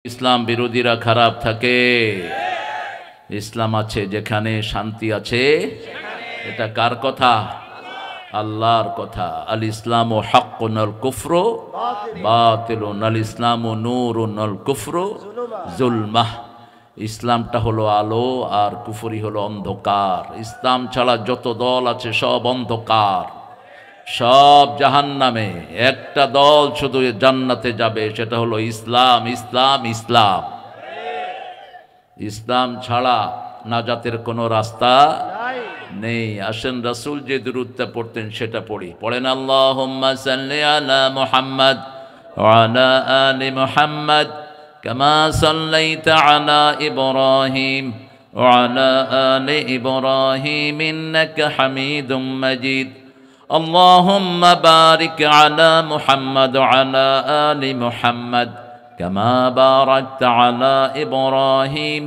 ইসলাম বিরোধীরা খারাপ থাকে। ইসলাম আছে যেখানে শান্তি আছে। এটা কার কথা? আল্লাহর কথা। আল ইসলামু হাক্কুন আল কুফরু বাতিলুন, আল ইসলামু নূরুন আল কুফরু যুলমাহ। ইসলামটা হলো আলো আর কুফরি হলো অন্ধকার। ইসলাম ছাড়া যত দল আছে সব অন্ধকার, সব জাহান্নামে। একটা দল শুধু জান্নাতে যাবে, সেটা হলো ইসলাম। ইসলাম ইসলাম ইসলাম ছাড়া নাজাতের কোনো রাস্তা নেই। আসেন রাসূল যে দুরূদটা পড়তেন সেটা পড়ি। পড়েন আল্লাহুম্মা সাল্লি আলা মুহাম্মাদ ওয়া আলা আলি মুহাম্মাদ কামা সাল্লাইতা আলা ইব্রাহিম ওয়া আলা আলি ইব্রাহিম ইন্নাকা হামিদুম মাজিদ। اللهم بارك على محمد وعلى آل محمد كما باركت على إبراهيم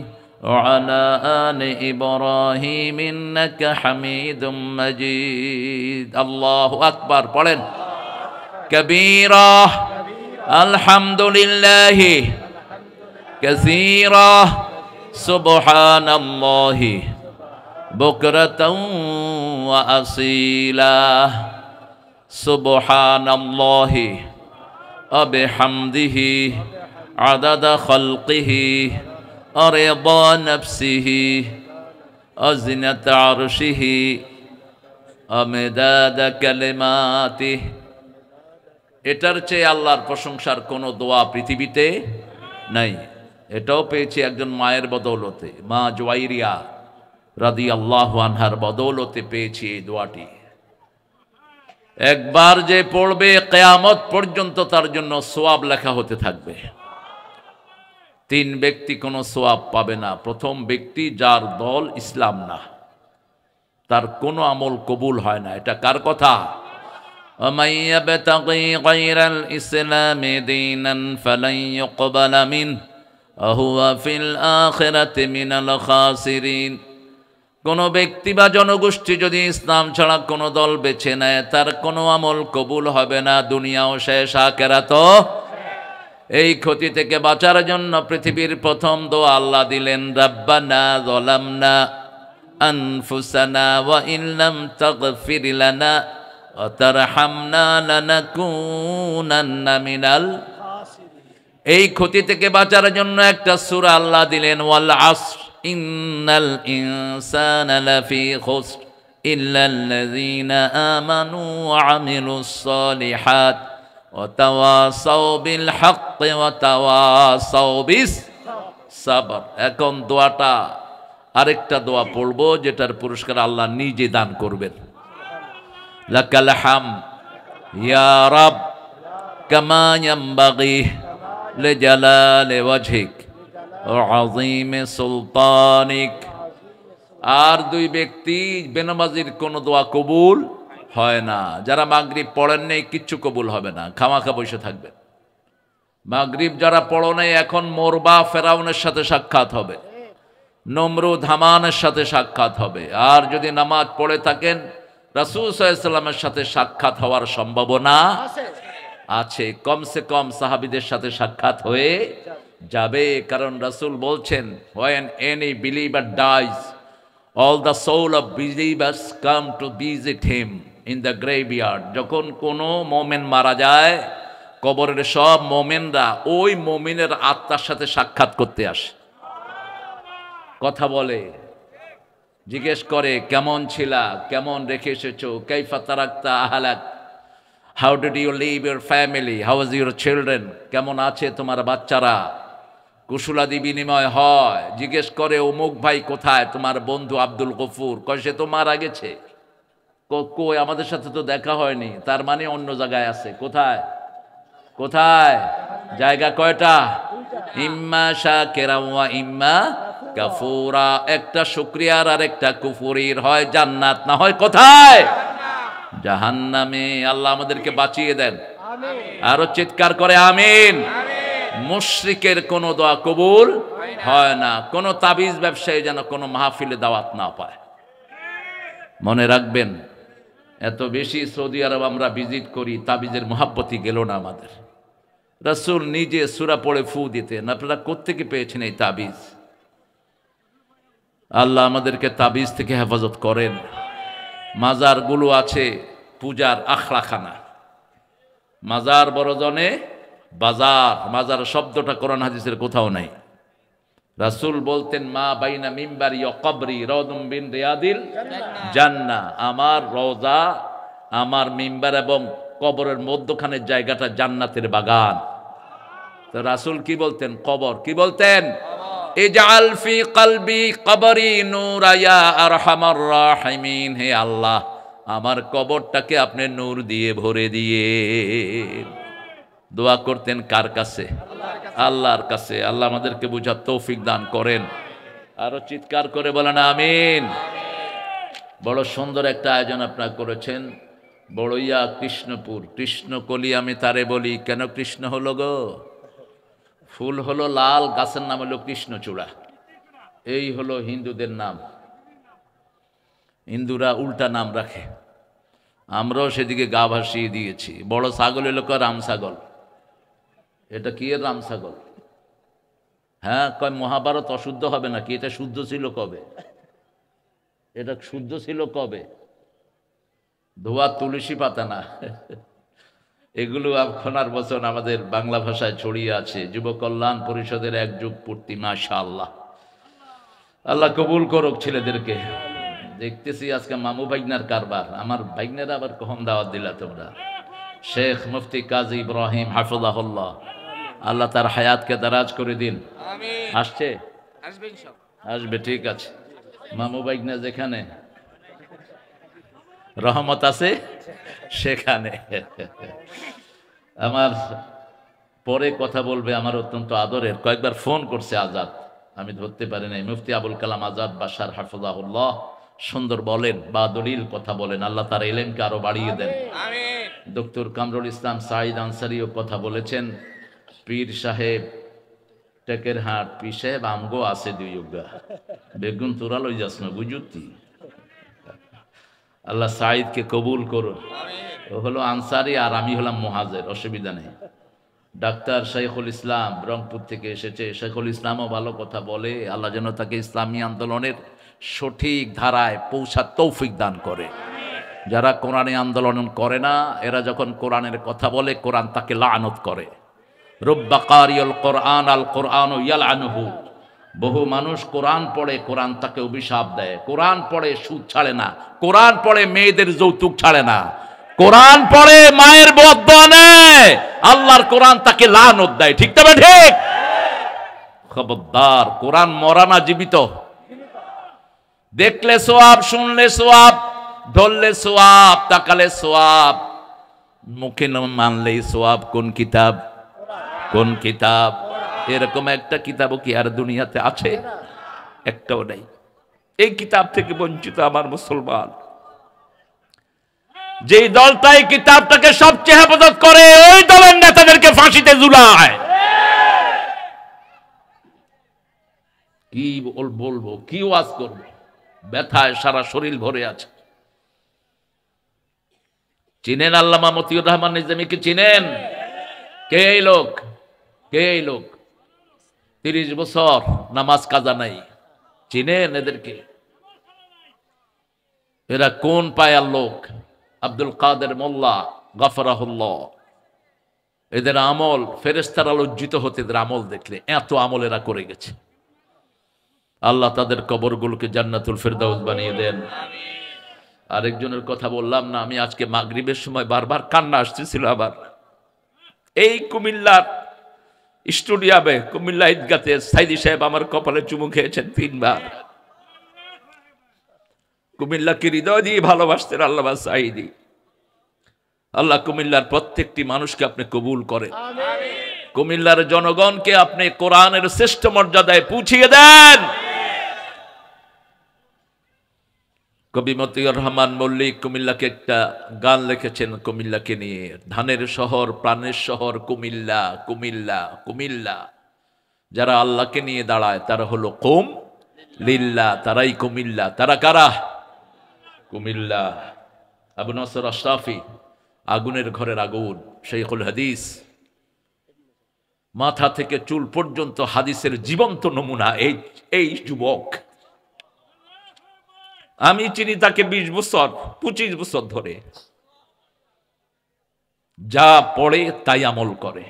وعلى آل إبراهيم إنك حميد مجيد. الله أكبر. পড়েন كبيرا الحمد لله كثيرا سبحان الله بكرة وأصيلا سبحان الله وبحمده عدد خلقه ورضا نفسه وزنة عرشه ومداد كلماته. এটার চেয়ে আল্লাহর প্রশংসার কোনো দোয়া পৃথিবীতে নাই। এটাও পেয়েছি একজন মায়ের বদৌলতে, মা জুয়াইরিয়া রাদিয়াল্লাহু আনহার বদৌলতে পেয়েছি এই দোয়াটি। একবার যে পড়বে কিয়ামত পর্যন্ত তার জন্য সওয়াব লেখা হতে থাকবে। তিন ব্যক্তি কোনো সওয়াব পাবে না। প্রথম ব্যক্তি যার দল ইসলাম না, তার কোনো আমল কবুল হয় না। এটা কার কথা? وَمَن يَبْتَغِي غَيْرَ الْإِسْلَامِ دِينًا فَلَن يُقْبَلَ مِنْهُ وَهُوَ فِي الْآخِرَةِ مِنَ الْخَاسِرِينَ। কোনো ব্যক্তি বা জনগোষ্ঠী যদি ইসলাম ছাড়া কোনো দল বেছে নেয়, তার কোনো আমল কবুল হবে না, দুনিয়াও শেষ, আখিরাতও। এই ক্ষতি থেকে বাঁচার জন্য পৃথিবীর প্রথম দোয়া আল্লাহ দিলেন, রাব্বানা যালামনা আনফুসানা ওয়া ইন লাম তাগফির লানা ওয়া তারহামনা লানাকুনান্না মিনাল খাসিরিন। এই ক্ষতি থেকে বাঁচার জন্য একটা সূরা আল্লাহ দিলেন, ওয়াল আসর ইন্নাল ইনসানা লাফি খুসর ইল্লাল্লাযীনা আমানু ওয়া আমিলুস সালিহাত ওয়া তাওয়াসাউ বিল হাক্কি ওয়া তাওয়াসাউ বিস সাবর। এখন দোয়াটা আরেকটা দোয়া পড়বো যেটার পুরস্কার আল্লাহ নিজে দান করবেন। লাকাল হামদ ইয়া রাব কামা ইয়ানবাগি লিজালালি ওয়াজহিক ওয়া আযীমি সুলতানিক। আর দুই ব্যক্তি বেনামাজির কোনো দোয়া কবুল হয় না। যারা মাগরিব পড়েন নেই কিচ্ছু কবুল হবে না, খামাখা বসে থাকবেন। মাগরিব যারা পড়ো নেই এখন মরবা, ফেরাউনের সাথে সাক্ষাৎ হবে, নমরুদ হামানের সাথে সাক্ষাৎ হবে। আর যদি নামাজ পড়ে থাকেন রাসূল সাল্লাল্লাহু আলাইহি ওয়াসাল্লামের সাথে সাক্ষাৎ হওয়ার সম্ভাবনা আছে। কমসে কম সাহাবীদের সাথে সাক্ষাৎ হয়ে যাবে। কারণ রাসূল বলছেন, when any believer dies all the soul of believers come to visit him in the graveyard. যখন কোনো মুমিন মারা যায়, কবরের সব মুমিনরা ওই মুমিনের আত্মার সাথে সাক্ষাৎ করতে আসে, কথা বলে, জিজ্ঞেস করে কেমন ছিলা, কেমন রেখে এসেছো, কাইফা তারাকতা আহলাক, how did you leave your family, how was your children, কেমন আছে তোমার বাচ্চারা, কুশলাদি বিনিময় হয়। জিজ্ঞেস করে অমুক ভাই কোথায়, তোমার বন্ধু আব্দুল গফুর, কয় সে তো মারা গেছে। কই আমাদের সাথে তো দেখা হয়নি, তার মানে অন্য জায়গায় আছে। কোথায় কোথায়? জায়গা কয়টা? ইম্মা শাকিরা ওয়া ইম্মা কাফুরা। একটা শুকরিয়ার আর একটা কুফরির, হয় জান্নাত না হয় কোথায়? জাহান্নামে। আল্লাহ আমাদেরকে বাঁচিয়ে দেন। আরো চিৎকার করে আমিন। মুশরিকের কোনো দোয়া কবুল হয় না। কোনো তাবিজ ব্যবসায়ী যেন কোনো মাহফিলে দাওয়াত না পায়। মনে রাখবেন, এত বেশি সৌদি আরব আমরা ভিজিট করি, তাবিজের মহাব্বতি গেল না আমাদের। রাসূল নিজে সূরা পড়ে ফু দিতেন। আপনারা কোত্থেকে পেয়েছেন এই তাবিজ? আল্লাহ আমাদেরকে তাবিজ থেকে হেফাজত করেন। মাজারগুলো আছে পূজার আখড়াখানা, মাজার বড়জনে বাজার। মাজার শব্দটা কোরআন হাদিসের কোথাও নাই। রাসূল বলতেন মা বাইনা মিম্বারি ওয়া কবরি রাউদুম বিন রিয়াদিল জান্নাহ, আমার রওজা, আমার মিম্বার এবং কবরের মধ্যখানের জায়গাটা জান্নাতের বাগান। তো রাসূল কি বলতেন? কবর কি বলতেন? ইজআল ফি কলবি কবরি নূরা ইয়া আরহামার রাহিমিন, হে আল্লাহ আমার কবরটাকে আপনি নূর দিয়ে ভরে দিয়ে। দোয়া করতেন কার কাছে? আল্লাহর কাছে। আল্লাহ আমাদেরকে বুঝার তৌফিক দান করেন। আরো চিৎকার করে বলেন আমিন। বড় সুন্দর একটা আয়োজন আপনারা করেছেন। বড়ইয়া কৃষ্ণপুর, কৃষ্ণকলি আমি তারে বলি। কেন কৃষ্ণ হলো গো? ফুল হলো লাল, গাছের নাম হলো কৃষ্ণচূড়া। এই হলো হিন্দুদের নাম। হিন্দুরা উল্টা নাম রাখে, আমরাও সেদিকে গা ভাসিয়ে দিয়েছি। বড় ছাগল হলো রাম ছাগল। এটা কি এর রাম ছাগল? হ্যাঁ, কয় মহাভারত অশুদ্ধ হবে নাকি? এটা শুদ্ধ ছিল কবে? এটা শুদ্ধ ছিল কবে? ধোয়া তুলসী পাতা না। এগুলো খনার বচন আমাদের বাংলা ভাষায় ছড়িয়ে আছে। যুব কল্যাণ পরিষদের এক যুগ পূর্তি, মাশাআল্লাহ। আল্লাহ কবুল করুক ছেলেদেরকে। দেখতেছি আজকে মামু ভাইগনার কারবার। আমার ভাইগনারা আবার কখন দাওয়াত দিলা তোমরা? শেখ মুফতি কাজী ইব্রাহিম হাফিজাহুল্লাহ, আল্লাহ তার হায়াতকে দারাজ করে দিন। আসছে? আসবে, ঠিক আছে। মামু ভাইগনা যেখানে রহমত আছে সেখানে। আমার পরে কথা বলবে আমার অত্যন্ত আদরের, কয়েকবার ফোন করছে আজাদ, আমি ধরতে পারি নাই। মুফতি আবুল কালাম আজাদ বাশার হাফিজাহুল্লাহ সুন্দর বলেন, বা দলিল কথা বলেন। আল্লাহ তার ইলমকে আরো বাড়িয়ে দেন। ডক্টর কামরুল ইসলাম সাঈদ আনসারিও কথা বলেছেন। পীর সাহেব টেকের হাট, পীর সাহেব আমগো আছে দুই উগা বেগুন তোরা লই যাস না বুঝুতি। আল্লাহ সাঈদকে কবুল করুন। ও হলো আনসারি আর আমি হলাম মুহাজির, অসুবিধা নেই। ডাক্তার শাইখুল ইসলাম রংপুর থেকে এসেছে। শাইখুল ইসলামও ভালো কথা বলে। আল্লাহ যেন তাকে ইসলামী আন্দোলনের সঠিক ধারায় পৌঁছার তৌফিক দান করে। যারা কোরআনে আন্দোলন করে না, এরা যখন কোরআনের কথা বলে কোরআন তাকে লানত করে। রব্বা কারিউল কোরআন আল কোরআন ইয়ালআনুহু, বহু মানুষ কোরআন পড়ে কোরআন তাকে অভিশাপ দেয়। কোরআন পড়ে সুদ ছাড়ে না, কোরআন পড়ে মেয়েদের যৌতুক ছাড়ে না, কোরআন পড়ে মায়ের বদদোয়া নেয়, আল্লাহর কোরআন তাকে লানত দেয়। ঠিক তবে ঠিক? খবরদার, কোরআন মরা না, জীবিত। দেখলে সোয়াব, শুনলে সোয়াব, ধরলে সোয়াব, তাকালে সোয়াব, মুখে না মানলেই সোয়াব। কোন কিতাব? কোন কিতাব? এরকম একটা কিতাবও কি আর দুনিয়াতে আছে? একটাও নেই। এই কিতাব থেকে বঞ্চিত আমার মুসলমান। যেই দলটা এই কিতাবটাকে সবচেয়ে হেফাজত করে, ওই দলের নেতাদেরকে ফাঁসিতে ঝুলায়। কি বলবো, কি ওয়াজ করবো? ব্যথায় সারা শরীর ভরে আছে। চিনেন আল্লামা মতিউর রহমান নিজামীকে? চিনেন? কে এই লোক? কে এই লোক? 30 বছর নামাজ কাজা নাই। চিনেন এদেরকে? এরা কোন পায়ার লোক? আব্দুল কাদের মোল্লা গফরাহুল্লাহ। এদের আমল ফেরেশতারা লজ্জিত হতে এদের আমল দেখলে। এত আমল এরা করে গেছে। আল্লাহ তাদের কবরগুলোকে জান্নাতুল ফেরদাউস বানিয়ে দেন। আরেকজনের কথা বললাম না আমি, আজকে মাগরিবের সময় বারবার কান্না আসতেছিল। আবার এই কুমিল্লার স্টুডিয়ামে, কুমিল্লা ঈদগাতে সাইদি সাহেব আমার কপালে চুমু খেয়েছেন 3 বার। কুমিল্লাকে হৃদয় দিয়ে ভালোবাসতেন আল্লামা সাইদি। আল্লাহ কুমিল্লার প্রত্যেকটি মানুষকে আপনি কবুল করেন। কুমিল্লার জনগণকে আপনি কোরআনের শ্রেষ্ঠ মর্যাদায় পৌঁছিয়ে দেন। কবি মতিউর রহমান মল্লিক কুমিল্লাকে একটা গান লিখেছেন কুমিল্লাকে নিয়ে। ধানের শহর, প্রাণের শহর কুমিল্লা, কুমিল্লা, কুমিল্লা। যারা আল্লাহকে নিয়ে দাঁড়ায় তারা হলো কৌম লিল্লাহ, তারাই কুমিল্লা। তারা কারা? কুমিল্লা। আবু নসর আশরাফি, আগুনের ঘরের আগুন, শাইখুল হাদিস, মাথা থেকে চুল পর্যন্ত হাদিসের জীবন্ত নমুনা এই যুবক। আমি চিনি তাকে 20 বছর 25 বছর ধরে, যা পড়ে তাই আমল করে।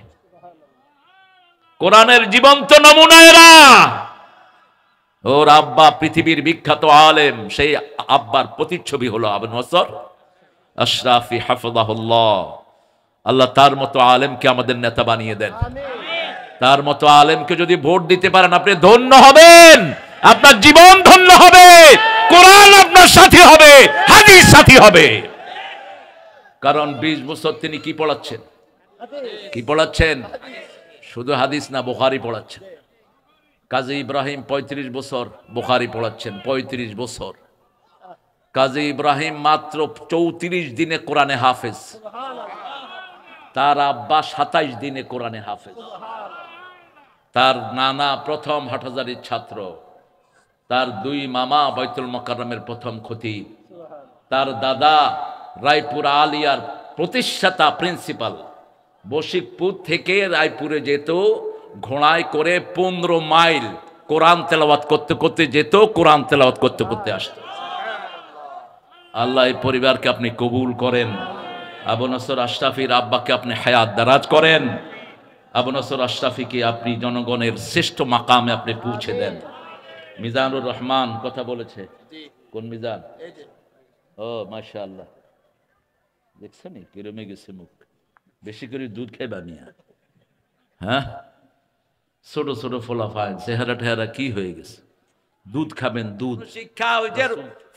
কোরআনের জীবন্ত নমুনা এরা। ওর আব্বা পৃথিবীর বিখ্যাত আলেম, সেই আব্বার প্রতিচ্ছবি হলো আবু নসর আশরাফি হাফিজাহুল্লাহ। আল্লাহ তার মতো আলেমকে আমাদের নেতা বানিয়ে দেন। তার মতো আলেমকে যদি ভোট দিতে পারেন, আপনি ধন্য হবেন, আপনার জীবন ধন্য হবে, কোরআন আপনার সাথী হবে, হাদিস সাথী হবে। কারণ 20 বছর তিনি কি পড়াচ্ছেন? কি পড়াচ্ছেন? শুধু হাদিস না, বুখারী পড়াচ্ছেন। কাজী ইব্রাহিম 35 বছর বুখারী পড়াচ্ছেন, 35 বছর। কাজী ইব্রাহিম মাত্র 34 দিনে কোরআনে হাফেজ, তার আব্বা 27 দিনে কোরআনে হাফেজ। তার নানা প্রথম হাটহাজারীর ছাত্র, তার 2 মামা বাইতুল মোকাররমের প্রথম খতিব, তার দাদা রায়পুর আলিয়ার প্রতিষ্ঠাতা প্রিন্সিপাল। বশিকপুর থেকে রায়পুরে যেত ঘোড়ায় করে 15 মাইল, কোরআন তেলাওয়াত করতে করতে যেত, কোরআন তেলাওয়াত করতে করতে আসত। আল্লাহ এই পরিবারকে আপনি কবুল করেন। আবু নসর আশরাফির আব্বাকে আপনি হায়াত দারাজ করেন। আবু নসর আশরাফিকে আপনি জনগণের শ্রেষ্ঠ মাকামে আপনি পৌঁছে দেন। মিজানুর রহমান কথা বলেছে। কোন মিজান? ও মাশাআল্লাহ, দেখছেন কিরমে গেছে মুখ। বেশি করে দুধ খাইবা মিয়া। হ্যাঁ, ছোট ছোট ফলাফায় চেহারা টেহারা কি হয়ে গেছে। দুধ খাবেন, দুধ। শিক্ষা ওই যে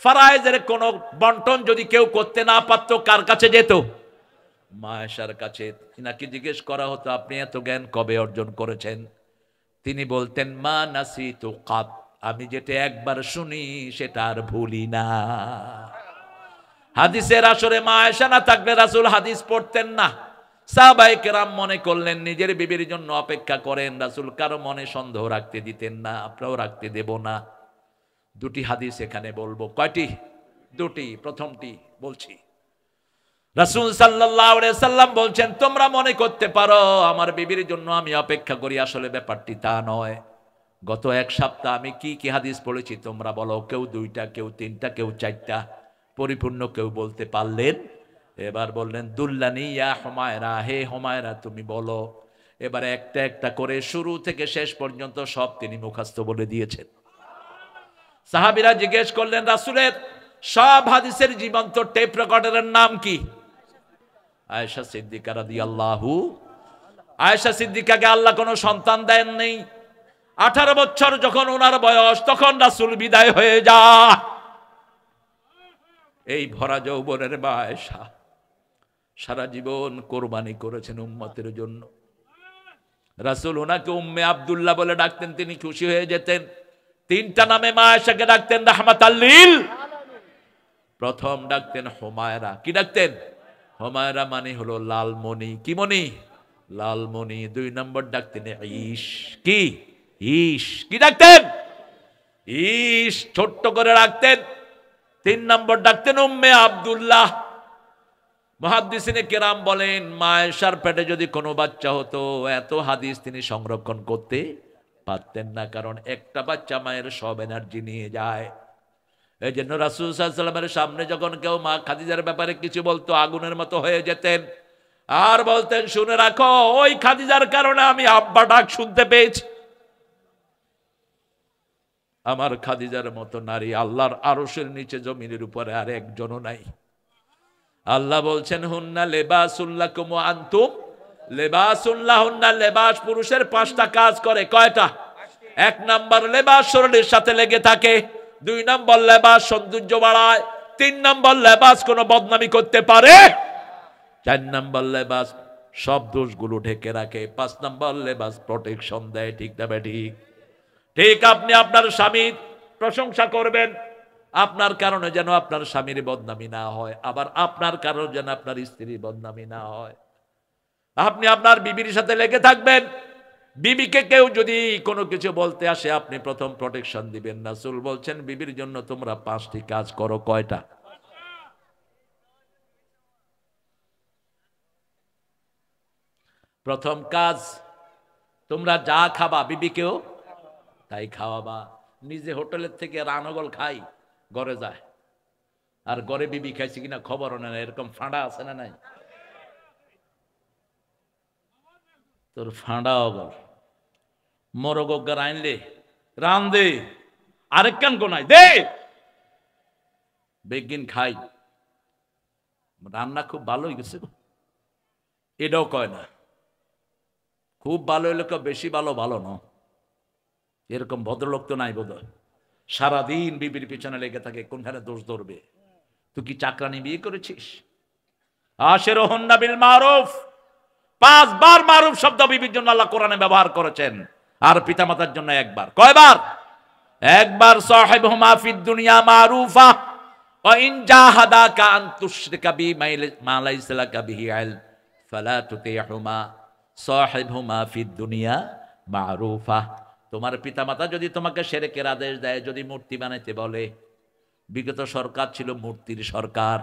ফারায়েজের কোন বন্টন যদি কেউ করতে না পারত, কার কাছে যেত? মা আয়েশার কাছে। নাকি জিজ্ঞেস করা হতো, আপনি এত জ্ঞান কবে অর্জন করেছেন? তিনি বলতেন, মা নাসিতু কাত, আমি যেটা একবার শুনি সেটা আর ভুলি না। হাদিসের আসরে মা আয়েশা না থাকলে রাসূল হাদিস পড়তেন না। সাহাবায়ে কেরাম মনে করলেন নিজের বিবির জন্য অপেক্ষা করেন, রাসূল কারো মনে সন্দেহ রাখতে দিতেন না, আপনারাও রাখতে দেব না। 2টি হাদিস এখানে বলবো। কয়টি? 2টি। প্রথমটি বলছি, রাসূল সাল্লাল্লাহু আলাইহি সাল্লাম বলছেন, তোমরা মনে করতে পারো আমার বিবির জন্য আমি অপেক্ষা করি, আসলে ব্যাপারটি তা নয়। গত 1 সপ্তাহ আমি কি কি হাদিস পড়েছি তোমরা বলো। কেউ 2টা, কেউ 3টা, কেউ 4টা, পরিপূর্ণ কেউ বলতে পারলেন। এবার বললেন, দুল্লানি ইয়া হুমায়রা, হে হুমায়রা তুমি বলো। এবার একটা একটা করে শুরু থেকে শেষ পর্যন্ত সব তিনি মুখস্থ বলে দিয়েছেন। সাহাবীরা জিজ্ঞেস করলেন, রাসূলের সব হাদিসের জীবন্ত টেপ রেকর্ডারের নাম কি? আয়েশা সিদ্দিকা রাদিয়াল্লাহু। আয়েশা সিদ্দিকাকে আল্লাহ কোনো সন্তান দেন নেই। 18 বছর যখন ওনার বয়স, তখন রাসূল বিদায় হয়ে যায়। এই ভরা যৌবনের মা আয়েশা সারা জীবন কোরবানি করেছেন উম্মতের জন্য। রাসূল ওনাকে উম্মে আব্দুল্লাহ বলে ডাকতেন, তিনি খুশি হয়ে যেতেন। 3টা নামে মা আয়েশাকে ডাকতেন রাহমাতাল লিল। প্রথম ডাকতেন হুমায়রা। কি ডাকতেন? হুমায়রা মানে হলো লালমণি। কি মণি? লালমণি। 2 নম্বর ডাকতেন ঈশ। কি? ঈশ। কি ডাকতেন? ঈশ, ছোট্ট করে ডাকতেন। 3 নম্বর ডাকতেন উম্মে আব্দুল্লাহ। মুহাদ্দিসিনে কেরাম বলেন, মা আয়েশার পেটে যদি কোনো বাচ্চা হতো, এত হাদিস তিনি সংরক্ষণ করতে পারতেন না, কারণ একটা বাচ্চা মায়ের সব এনার্জি নিয়ে যায়। এই জন্য রাসূল সাল্লাল্লাহু আলাইহি ওয়াসাল্লামের সামনে যখন কেউ মা খাদিজার ব্যাপারে কিছু বলতো, আগুনের মতো হয়ে যেতেন আর বলতেন, শুনে রাখো, ওই খাদিজার কারণে আমি আব্বা ডাক শুনতে পেয়েছি। আমার খাদিজার মতো নারী আল্লাহর আরশের নিচে জমিনের উপরে আর একজনও নাই। আল্লাহ বলছেন, হুন্না লিবাসুল লাকুম ওয়া আনতুম লিবাসুল লাহুন্না। লেবাস পুরুষের 5টা কাজ করে। কয়টা? 1 নাম্বার লেবাস শরীরের সাথে লেগে থাকে, 2 নাম্বার লেবাস সৌন্দর্য বাড়ায়, 3 নাম্বার লেবাস কোনো বদনামি করতে পারে, 4 নাম্বার লেবাস সব দোষগুলো ঢেকে রাখে, 5 নাম্বার লেবাস প্রোটেকশন দেয়। ঠিক না বেঠিক? ঠিক। আপনি আপনার স্বামীর প্রশংসা করবেন, আপনার কারণে যেন আপনার স্বামীর বদনামি না হয়, আবার আপনার কারণে যেন আপনার স্ত্রীর বদনামি না হয়। আপনি আপনার বিবির সাথে লেগে থাকবেন। বিবিকে কেউ যদি কোনো কিছু বলতে আসে, আপনি প্রথম প্রোটেকশন দিবেন। রাসূল বলছেন, বিবির জন্য তোমরা 5টি কাজ করো। কয়টা? প্রথম কাজ, তোমরা যা খাবা বিবিকেও তাই খাওয়াবা। নিজে হোটেলের থেকে রানগল খাই, ঘরে যায়, আর ঘরে বিবি খাইছে কিনা খবরও নেই। এরকম ফাঁড়া আছে না নাই? তোর ফাঁড়া অগর মরগজ্ঞার আইনলে রান দে, আরেক কান কোনাই দে, বেগিন খাই। রান্না খুব ভালো হয়ে গেছে, এটাও কয় না। খুব ভালো হইলে বেশি ভালো ভালো না, এরকম ভদ্রলোক তো নাই বোধ। সারাদিন বিবির পিছনে লেগে থাকে, কোনখানে দোষ ধরবে। তুই কি চাকরানি বিয়ে করেছিস? আশিরুহুন্না বিল মারুফ, 5 বার মারুফ শব্দ বিবির জন্য আল্লাহ কোরআনে ব্যবহার করেছেন, আর পিতামাতার জন্য একবার। কয়বার? একবার। সাহিবহুমা ফিদ দুনিয়া মারুফা ওয়া ইন জাহাদাকা আন তুশরিকা বি মা লাইসা লাকা বিহি ইলম ফালা তুতিহুমা সাহিবহুমা ফিদ দুনিয়া মারুফা। তোমার পিতামাতা যদি তোমাকে শিরকের আদেশ দেয়, যদি মূর্তি বানাইতে বলে, বিগত সরকার ছিল মূর্তির সরকার।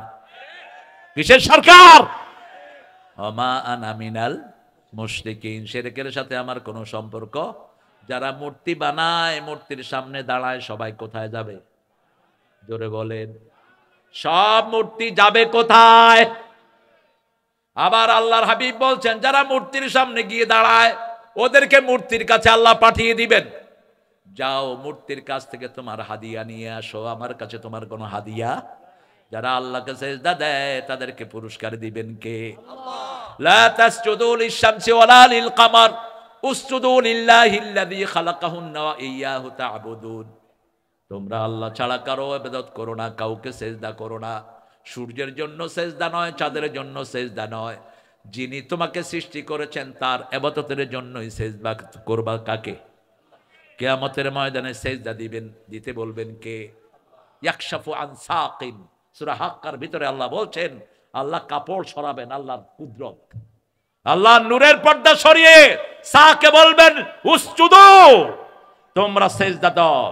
কিসের সরকার? ওমা আনা মিনাল মুশরিকিন, শিরকের সাথে আমার কোনো সম্পর্ক। যারা মূর্তি বানায়, মূর্তির সামনে দাঁড়ায়, সবাই কোথায় যাবে? জোরে বলেন। সব মূর্তি যাবে কোথায়? আবার আল্লাহর হাবিব বলছেন, যারা মূর্তির সামনে গিয়ে দাঁড়ায়, ওদেরকে মূর্তির কাছে আল্লাহ পাঠিয়ে দিবেন, যাও মূর্তির কাছ থেকে তোমার হাদিয়া নিয়ে আসো, আমার কাছে তোমার কোনো হাদিয়া। যারা আল্লাহকে সিজদা দেয়, তাদেরকে পুরস্কার দিবেন কে? লা তাসজুদু লিশ-শামসি ওয়ালা লিল-কামার উসজুদু লিল্লাহিল্লাযী খালাকাহুন্না ওয়া ইয়্যাহু তা'বুদুন। তোমরা আল্লাহ ছাড়া কারো ইবাদত করো না, কাউকে সিজদা করো না। সূর্যের জন্য সিজদা নয়, চাঁদের জন্য সিজদা নয়, যিনি তোমাকে সৃষ্টি করেছেন তার ইবাদতের জন্যই সিজদা করবা। কাকে? কিয়ামতের ময়দানে সিজদা দিতে বলবেন কে? ইয়াকশাফু আন সাকিন, সূরা হাক্কার ভিতরে আল্লাহ বলছেন, আল্লাহ কাপড় সরাবেন, আল্লাহর কুদরত। আল্লাহ নূরের পর্দা সরিয়ে সাকে বলবেন উসজুদু, তোমরা সিজদা দাও।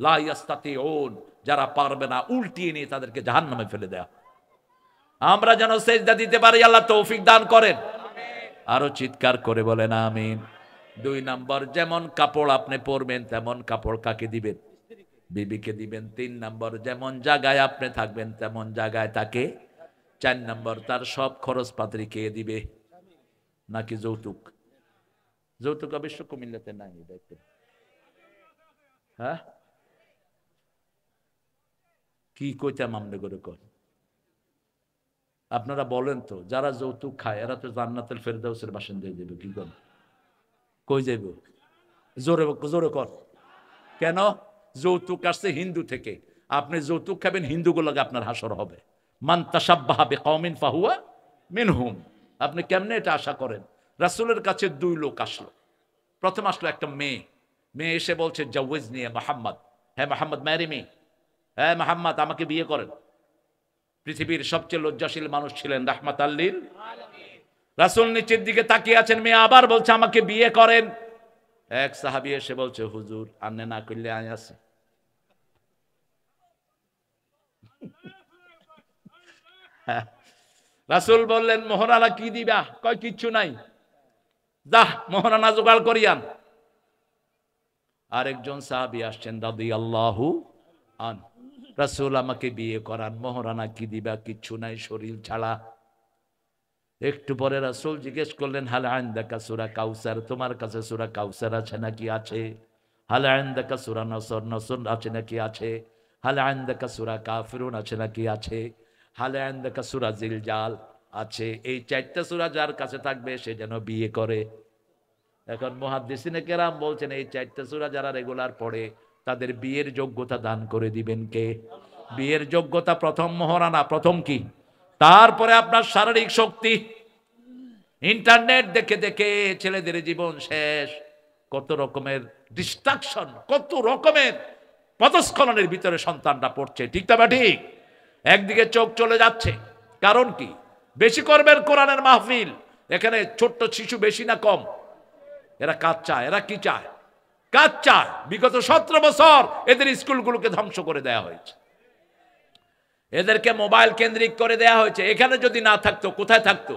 লা ইয়াস্তাতিউন, যারা পারবে না উল্টিয়ে নিয়ে তাদেরকে জাহান্নামে ফেলে দেয়া। আমরা যেন সিজদা দিতে পারি, আল্লাহ তৌফিক দান করেন। আরো চিৎকার করে বলেন আমিন। 2 নম্বর, যেমন কাপড় আপনি পরবেন তেমন কাপড় কাকে দিবেন? বিবিকে দিবেন। 3 নম্বর, যেমন জায়গায় আপনি থাকবেন তেমন জায়গায় তাকে। 4 নম্বর, তার সব খরচ পাতি কে দিবে? নাকি যৌতুক? যৌতুক অবশ্য কুমিল্লাতে নাই, দেখবেন। হ্যাঁ, কি কইতাম আমনে করে কর? আপনারা বলেন তো, যারা যৌতুক খায় এরা তো জান্নাতুল ফেরদাউসের বাসিন্দা যাবে, কি কর? কই যাইব? জোরে জোরে কর। কেন? যৌতুক আসছে হিন্দু থেকে। আপনি যৌতুক খাবেন, হিন্দুগুলোকে আপনার হাসর হবে। মান তাশাব্বাহা বিকওমিন ফাহুয়া মিনহুম। আপনি কেমনে এটা আশা করেন? রাসূলের কাছে 2 লোক আসলো। প্রথম আসলো একটা মেয়ে এসে বলছে, জাওয়াজনি ইয়া মুহাম্মদ, হ্যাঁ মুহাম্মদ ম্যারি মি, হ্যাঁ মুহাম্মদ আমাকে বিয়ে করেন। পৃথিবীর সবচেয়ে লজ্জাশীল মানুষ ছিলেন রাহমাতাল লিল আলামিন। রাসূল নিচের দিকে তাকিয়ে আছেন, মেয়ে আবার বলছে আমাকে বিয়ে করেন। এক সাহাবী এসে বলছে, হুজুর আন্নে না করলে আয় আছে। রাসূল বললেন, মোহরানা কি দিবা? কয় কিচ্ছু নাই, যা মোহরানা জোগাড় করিয়ান। আরেকজন সাহাবী আসছেন রাদিয়াল্লাহু আন, রাসূল আমাকে বিয়ে করান, মোহরানা কি দিবা? কিচ্ছু নাই, শরীর ছাড়া। একটু পরে রাসূল জিজ্ঞেস করলেন, হাল ইনদাকা সূরা কাউসার, তোমার কাছে সূরা কাউসার আছে নাকি? আছে। হাল ইনদাকা সূরা নসর আছে নাকি? আছে। হাল ইনদাকা সূরা কাফিরুন আছে নাকি? আছে। হাল ইনদাকা সূরা জিলজাল আছে। এই 4টা সূরা যার কাছে থাকবে সে যেন বিয়ে করে। এখন মুহাদ্দিসিনে কেরাম বলছেন, এই 4টা সূরা যারা রেগুলার পড়ে তাদের বিয়ের যোগ্যতা দান করে দিবেন কে? বিয়ের যোগ্যতা প্রথম মোহরানা, প্রথম কি? তারপরে আপনার শারীরিক শক্তি। ইন্টারনেট দেখে দেখে ছেলেদের জীবন শেষ। কত রকমের ডিস্ট্রাকশন, কত রকমের পদস্খলনের ভিতরে সন্তানরা পড়ছে, ঠিক না ঠিক? একদিকে চোখ চলে যাচ্ছে, কারণ কি? বেশি করবেন কোরআনের মাহফিল, এখানে ছোট্ট শিশু বেশি না কম? এরা কাজ চায়। এরা কি চায়? কাজ চায়। বিগত 17 বছর এদের স্কুলগুলোকে ধ্বংস করে দেয়া হয়েছে, এদেরকে মোবাইল কেন্দ্রিক করে দেয়া হয়েছে। এখানে যদি না থাকতো কোথায় থাকতো?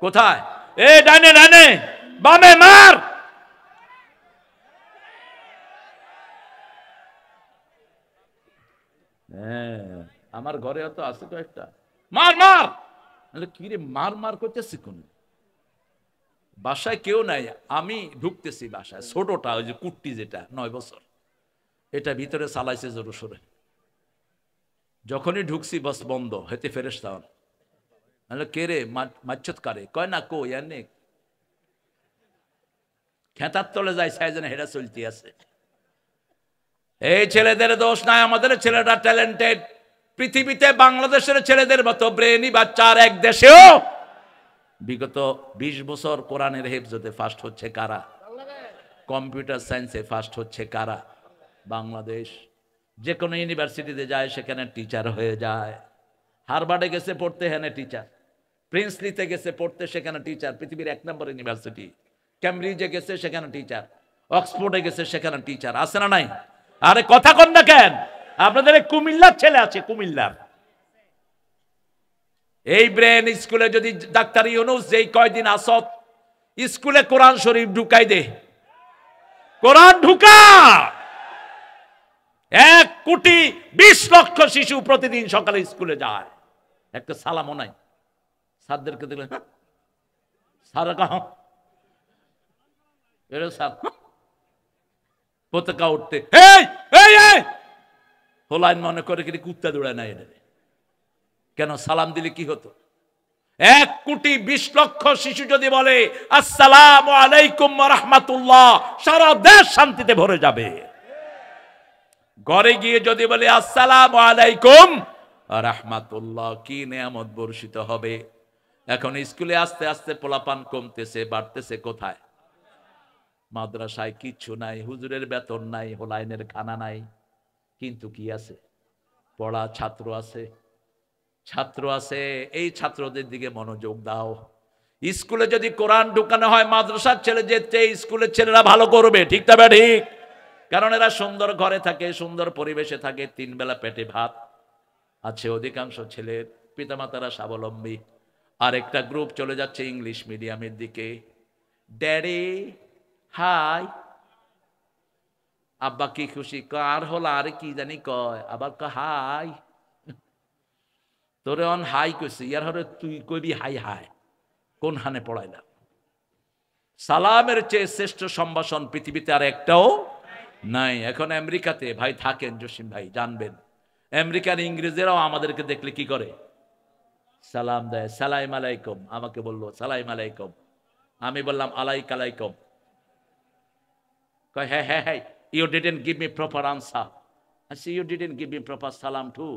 কোথায়? এ ডানে ডানে বামে মার। হ্যাঁ, আমার ঘরে তো আছে কয়েকটা, মার মার। কি রে মার মার করতেছি কোন? বাসায় কেউ নাই, আমি ঢুকতেছি বাসায়, ছোটটা ওই যে কুট্টি যেটা 9 বছর, এটা ভিতরে চালাইছে জোরে সোরে। যখনই ঢুকছি বাস বন্ধ, হেতে ফেরেশতা কে রে মাচ্ছত কারে, কয় না কো এনে খেতার তলে যায় সাইজনে হেরা চলতে আছে। এই ছেলেদের দোষ নাই, আমাদের ছেলেটা ট্যালেন্টেড। পৃথিবীতে বাংলাদেশের ছেলেদের মতো ব্রেনি বাচ্চার এক দেশেও বিগত 20 বছর কোরআনের হেফজতে ফার্স্ট হচ্ছে কারা? কম্পিউটার সায়েন্সে ফার্স্ট হচ্ছে কারা? বাংলাদেশ। যে কোনো ইউনিভার্সিটিতে যায় সেখানে টিচার হয়ে যায়। হার্ভার্ডে গেছে পড়তে, হেনে টিচার। প্রিন্সলিতে গেছে পড়তে, সেখানে টিচার, পৃথিবীর 1 নম্বর ইউনিভার্সিটি। ক্যামব্রিজে গেছে সেখানে টিচার, অক্সফোর্ডে গেছে সেখানে টিচার। আছে না নাই? আরে কথা কন না কেন? আপনাদের কুমিল্লার ছেলে আছে, কুমিল্লার। এই ব্রেন স্কুলে যদি ডাক্তার ইউনূস যেই কয়দিন আসত স্কুলে কোরআন শরীফ ঢুকাই দে, কোরআন ঢুকা। 1,20,00,000 শিশু প্রতিদিন সকালে স্কুলে যায়, একটা সালামও নাই। স্যারদেরকে দেখলেন স্যার কাহ এর স্যার পতাকা উঠতে এই এই এই হোলাইন মনে করে কি কুত্তা দৌড়ায় না এটা। কেন? সালাম দিলে কি হতো? 1,20,00,000 শিশু যদি বলে আসসালামু আলাইকুম ওয়া রাহমাতুল্লাহ, সারা দেশ শান্তিতে ভরে যাবে। ঘরে গিয়ে যদি বলে আসসালামু আলাইকুম ওয়া রাহমাতুল্লাহ, কি নিয়ামত বর্ষিত হবে। এখন স্কুলে আস্তে আস্তে পোলাপান কমতেছে, বাড়তেছে কোথায়? মাদ্রাসায় কিচ্ছু নাই, হুজুরের বেতন নাই, হোলাইনের খানা নাই, কিন্তু কি আছে? পড়া, ছাত্র আছে, ছাত্র আছে। এই ছাত্রদের দিকে মনোযোগ দাও। স্কুলে যদি কোরআন ঢুকানো হয়, মাদ্রাসার ছেলে যেতে স্কুলের ছেলেরা ভালো করবে, ঠিক না ঠিক? কারণ এরা সুন্দর ঘরে থাকে, সুন্দর পরিবেশে থাকে, 3 বেলা পেটে ভাত আছে। অধিকাংশ ছেলের পিতামাতারা স্বাবলম্বী। আর একটা গ্রুপ চলে যাচ্ছে ইংলিশ মিডিয়ামের দিকে। ড্যাডি হাই, আব্বা কি খুশি, আর হল আর কি জানি কয়, আবার ক হাই। তোরে অন হাই কইছে, ইয়ার হরে তুই কইবি হাই হাই। কোন হানে পড়াইলাম? সালামের চেয়ে শ্রেষ্ঠ সম্ভাষণ পৃথিবীতে আর একটাও নাই। এখন আমেরিকাতে ভাই থাকেন, জসিম ভাই জানবেন, আমেরিকার ইংরেজেরাও আমাদেরকে দেখলে কি করে? সালাম দেয়, সালাম আলাইকুম। আমাকে বললো সালাম আলাইকুম, আমি বললাম আলাইক আলাইকুম। কয় হ্যাঁ হ্যাঁ হ্যাঁ, you didn't give me proper answer. I say you didn't give me proper salaam too.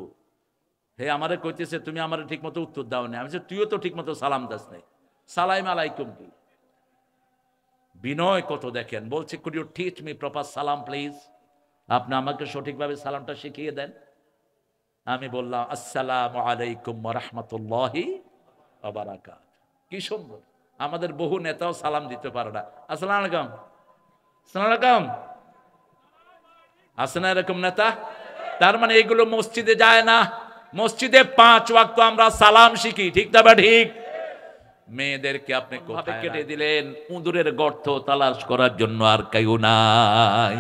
হে আমারে কইতেছে তুমি আমারে ঠিক মতো উত্তর দাও না। আমি বলছি তুইও তো ঠিক মতো সালাম দাস নাই। সালাম আলাইকুম কি? বিনয় কত দেখেন। বলছে could you teach me proper salaam please, আপনি আমাকে সঠিকভাবে সালামটা শিখিয়ে দেন। আমি বললাম আসসালামু আলাইকুম ওয়া রাহমাতুল্লাহি ওয়া বারাকাতুহু। কি সুন্দর! আমাদের বহু নেতাও সালাম দিতে পারে না। আসসালামু আলাইকুম, আসসালামু আলাইকুম। আছে না এরকম নেতা? তার মানে এগুলো মসজিদে যায় না। মসজিদে 5 ওয়াক্ত আমরা সালাম শিখি, ঠিক না ঠিক? মেয়েদেরকে আপনি কোথায় কেটে দিলেন? উঁদুরের গর্ত তালাশ করার জন্য আর কেউ নাই,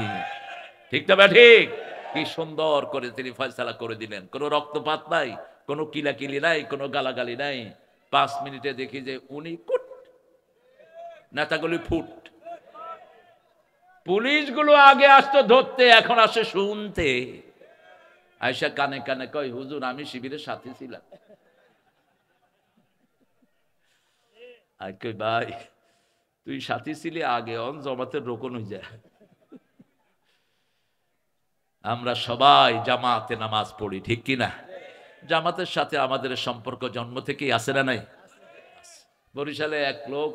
ঠিক না ঠিক? কি সুন্দর করে তিনি ফয়সালা করে দিলেন। কোনো রক্তপাত নাই, কোনো কিলাকিলি নাই, কোনো গালাগালি নাই। 5 মিনিটে দেখি যে উনি কুট, নেতাগুলি ফুট। পুলিশগুলো আগে আসতো ধরতে, এখন আসে শুনতে। আয়সা কানে কানে কয় হুজুর আমি শিবিরের সাথে ছিলাম। আর কই ভাই তুই সাথী ছিলি আগে, অন জমাতের রোকন হয়ে যায়। আমরা সবাই জামাতে নামাজ পড়ি, ঠিক কিনা? জামাতের সাথে আমাদের সম্পর্ক জন্ম থেকেই আছে না নাই? বরিশালে এক লোক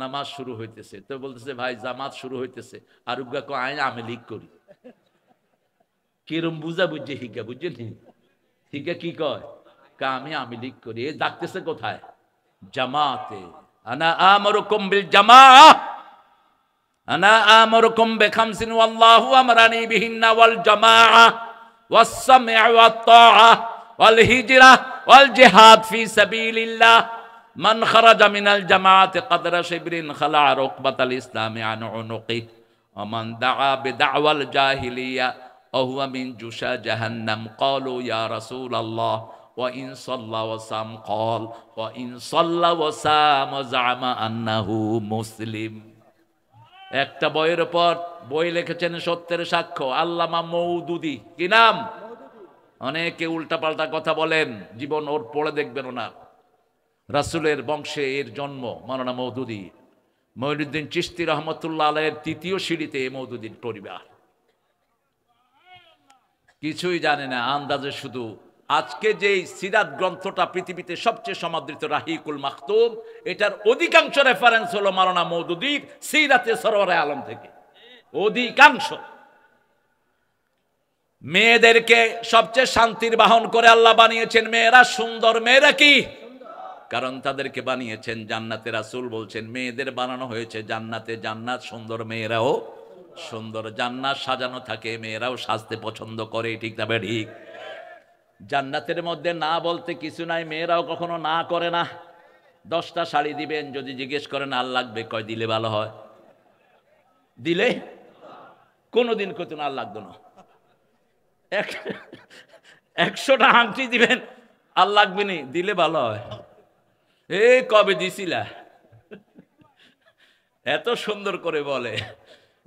নামাজ শুরু হইতেছে, তো বলতেছে ভাই জামাত শুরু হইতেছে, আর উগা কো আইন আমি লিগ করি। কিরম বুঝা বুঝছে হিগা, বুঝছেন? হিগা কি কয়? আমি লিগ করি। এ ডাকতেছে কোথায়? জামাতে। আনা আমরুকুম বিল জামাআহ, আনা আমরুকুম বিখামসিন ওয়াল্লাহু আমরানি বিহিন্না ওয়াল জামাআহ ওয়াস সামঈ ওয়াত তাআহ ওয়াল হিজরাহ ওয়াল জিহাদ ফি সাবিলিল্লাহ। মান খারাজা মিনাল জামাআতি কদরা শিবরিন খালা রুকবাতাল ইসলামি আন উনুকি ওয়া মান দাআ বিদাওয়াল জাহিলিয়া ওয়া হুয়া মিন জুশা জাহান্নাম ক্বালু ইয়া রাসূলুল্লাহ ওয়া ইন সাল্লা ওয়া সাম ক্বাল ওয়া ইন সাল্লা ওয়া সাম জামা আন্নাহু মুসলিম। একটা বইয়ের উপর বই লিখেছেন সত্যের সাক্ষ্য আল্লামা মওদুদী। কি নাম? অনেকে উল্টাপাল্টা কথা বলেন, জীবন ওর পড়ে দেখবেন। ওনার রাসূলের বংশে এর জন্ম মাওলানা মওদুদী। মঈনুদ্দিন চিশতি রহমতুল্লাহ আলাইহির তৃতীয় সিঁড়িতে মওদুদীর পরিবার। কিছুই জানে না, আন্দাজে শুধু। আজকে যে সিরাত গ্রন্থটা পৃথিবীতে সবচেয়ে সমাদৃত রাহিকুল মাখতুম, এটার অধিকাংশ রেফারেন্স হলো মাওলানা মওদুদীর সিরাতে সরওয়ারে আলম থেকে, অধিকাংশ। মেয়েদেরকে সবচেয়ে শান্তির বাহন করে আল্লাহ বানিয়েছেন। মেয়েরা সুন্দর। মেয়েরা কি? কারণ তাদেরকে বানিয়েছেন জান্নাতে। রাসূল বলছেন মেয়েদের বানানো হয়েছে জান্নাতে। জান্নাত সুন্দর, মেয়েরাও সুন্দর। জান্নাত সাজানো থাকে, মেয়েরাও সাজতে পছন্দ করে। ঠিক না ঠিক? জান্নাতের মধ্যে না বলতে কিছু নাই, মেয়েরাও কখনো না করে না। 10টা শাড়ি দিবেন, যদি জিজ্ঞেস করেন আর লাগবে, কয় দিলে ভালো হয়। দিলে কোনোদিন কত না, আর লাগতো না। 100টা আংটি দিবেন, আর লাগবে নি, দিলে ভালো হয়। এই কবে দিছিলা? এত সুন্দর করে বলে।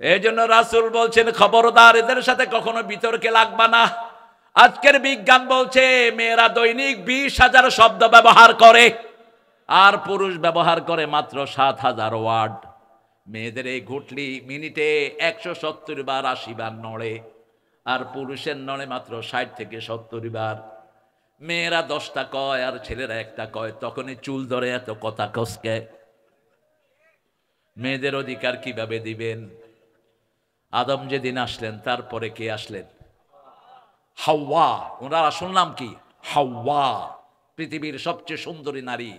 এই জন্য রাসূল বলছেন খবরদার, এদের সাথে কখনো বিতর্কে লাগবা না। আজকের বিজ্ঞান বলছে মেয়েরা দৈনিক 20,000 শব্দ ব্যবহার করে, আর পুরুষ ব্যবহার করে মাত্র 7,000 ওয়ার্ড। মেয়েদের এই ঘুটলি মিনিটে 170 বার 80 বার নড়ে, আর পুরুষের নড়ে মাত্র 60 থেকে 70 বার। মেয়েরা 10টা কয় আর ছেলেরা একটা কয়, তখনই চুল ধরে এত কথা কসকে। মেয়েদের অধিকার কিভাবে দিবেন? আদম যেদিন আসলেন, তারপরে কে আসলেন? হাওয়া। ওনার আসল নাম কি? হাওয়া। পৃথিবীর সবচেয়ে সুন্দরী নারী।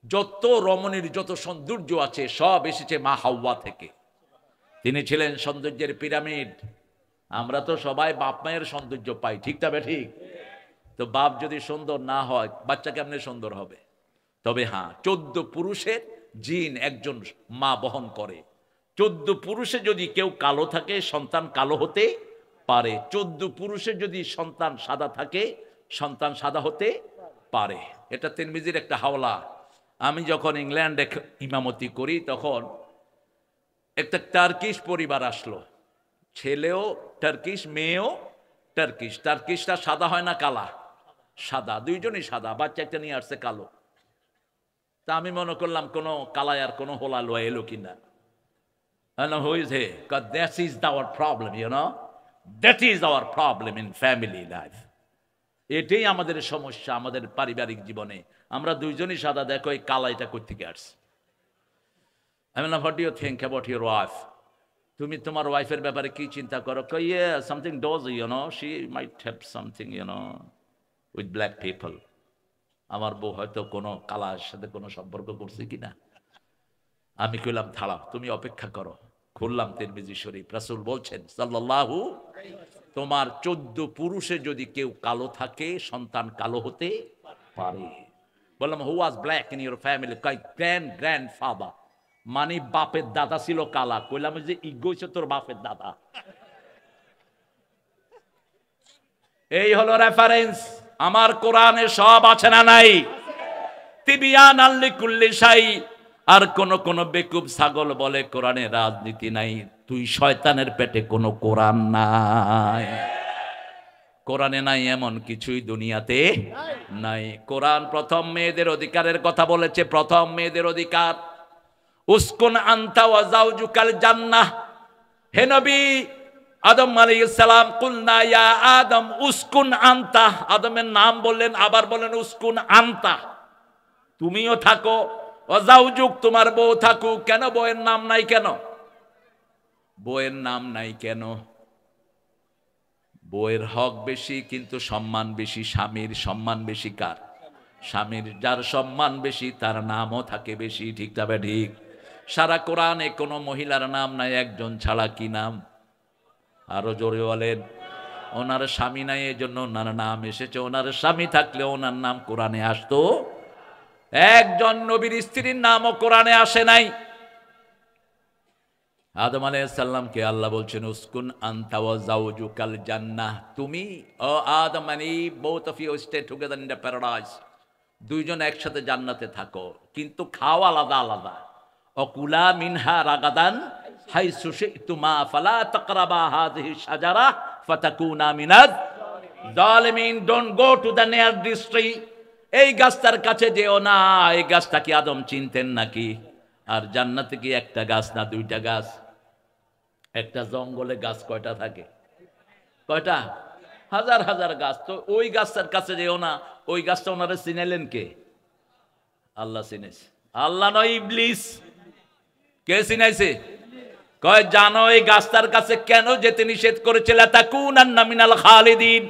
যত রমণীর যত সৌন্দর্য আছে সব এসেছে মা হাওয়া থেকে। তিনি ছিলেন সৌন্দর্যের পিরামিড। আমরা তো সবাই বাপ মায়ের সৌন্দর্য পাই, ঠিক তবে ঠিক? তো বাপ যদি সুন্দর না হয়, বাচ্চা কেমনে সুন্দর হবে? তবে হ্যাঁ, 14 পুরুষের জিন একজন মা বহন করে। 14 পুরুষে যদি কেউ কালো থাকে, সন্তান কালো হতে পারে। 14 পুরুষে যদি সন্তান সাদা থাকে, সন্তান সাদা হতে পারে। এটা তিরমিজির একটা হাওলা। আমি যখন ইংল্যান্ডে ইমামতি করি, তখন একটা টার্কিশ পরিবার আসলো। ছেলেও টার্কিশ, মেয়েও টার্কিশ। টার্কিশটা সাদা হয় না কালা? সাদা, দুইজনই সাদা। বাচ্চা একটা নিয়ে আসছে কালো। তা আমি মনে করলাম কোনো কালায় আর কোনো হোলা লোয়া এলো কিনা। Who is he? Because that is our problem, you know. That is our problem in family life. এটাই আমাদের সমস্যা আমাদের পারিবারিক জীবনে। আমরা দুইজনই সাদা, দেখো এই কালাইটা কই থেকে আসছে। I mean, what do you think about your wife? তুমি তোমার ওয়াইফের ব্যাপারে কি চিন্তা করো? Yeah, something does, you know. She might have something, you know, with black people. আমার বউ হয়তো কোনো কালার সাথে কোনো সম্পর্ক করছে কিনা। আমি কইলাম থাড়াও, তুমি অপেক্ষা করো। খুললাম তিরমিজি শরীফ। রাসূল বলছেন সাল্লাল্লাহু, তোমার 14 পুরুষে যদি কেউ কালো থাকে, সন্তান কালো হতে পারে। বললাম হু ওয়াজ ব্ল্যাক ইন ইউর ফ্যামিলি? কয় গ্র্যান্ডফাদার। মানে বাপের দাদা ছিল কালা। কইলাম যে ইগো হইছে তোর বাপের দাদা। এই হলো রেফারেন্স। আমার কোরআনে সব আছে না নাই? তিবিয়ান লিকুল্লি শাই। আর কোন বেকুব ছাগল বলে কোরআনে রাজনীতি নাই। তুই শয়তানের পেটে কোনো কোরআন নাই। কোরআনে নাই এমন কিছুই দুনিয়াতে নাই। কোরআন প্রথম মেয়েদের অধিকারের কথা বলেছে। প্রথম মেয়েদের অধিকার, উসকুন আনতা ওয়া যাওজুকাল জান্নাহ। হে নবী আদম আলাইহিস সালাম, কুলনা ইয়া আদম উসকুন আনতা। আদমের নাম বললেন, আবার বলেন উসকুন আনতা, তুমিও থাকো। ওয়া যাওজুক, তোমার বউ থাকুক। কেন বউয়ের নাম নাই কেন? বউয়ের নাম নাই কেন? বউয়ের হক বেশি, কিন্তু সম্মান বেশি। স্বামীর সম্মান বেশি কার? স্বামীর। যার সম্মান বেশি তার নামও থাকে বেশি, ঠিক তবে ঠিক? সারা কোরআনে কোনো মহিলার নাম নাই একজন ছাড়া। কি নাম? আরো জোরে বলেন। ওনার স্বামী নাই, এই জন্য ওনার নাম এসেছে। ওনার স্বামী থাকলে ওনার নাম কোরআনে আসতো। একজন নবীর স্ত্রীর নামও কোরআনে আসে নাই। আদম আলাইহিস সালামকে আল্লাহ বলছেন উসকুন আনতা ওয়া যাওজুকাল জান্নাহ, তুমি ও আদম মানে both of you stay together in the paradise, দুইজন একসাথে জান্নাতে থাকো, কিন্তু খাও আলাদা আলাদা। অকুলা মিনহা রাগাদান হাইসু শি'তুমা ফালা তাকরাবা হাযিহি শাজারা ফাতাকুনা মিনাজ জালিমিন, don't go to the near this tree, এই গাছটার কাছে যেও না। এই গাছটা কি আদম চিনতেন নাকি? আর জান্নাতে কি একটা গাছ না দুইটা গাছ? একটা জঙ্গলে গাছ কয়টা থাকে? কয়টা? হাজার হাজার গাছ। তো ওই গাছটার কাছে যেও না। ওই গাছটা ওনারা চিনাইলেন কে? আল্লাহ চিনেছে। আল্লাহ নয়, ইবলিস। কে চিনাইছে? কয় জানো এই গাছটার কাছে কেন যেতে নিষেধ করেছে? লাতাকুনান্না মিনাল খালিদিন,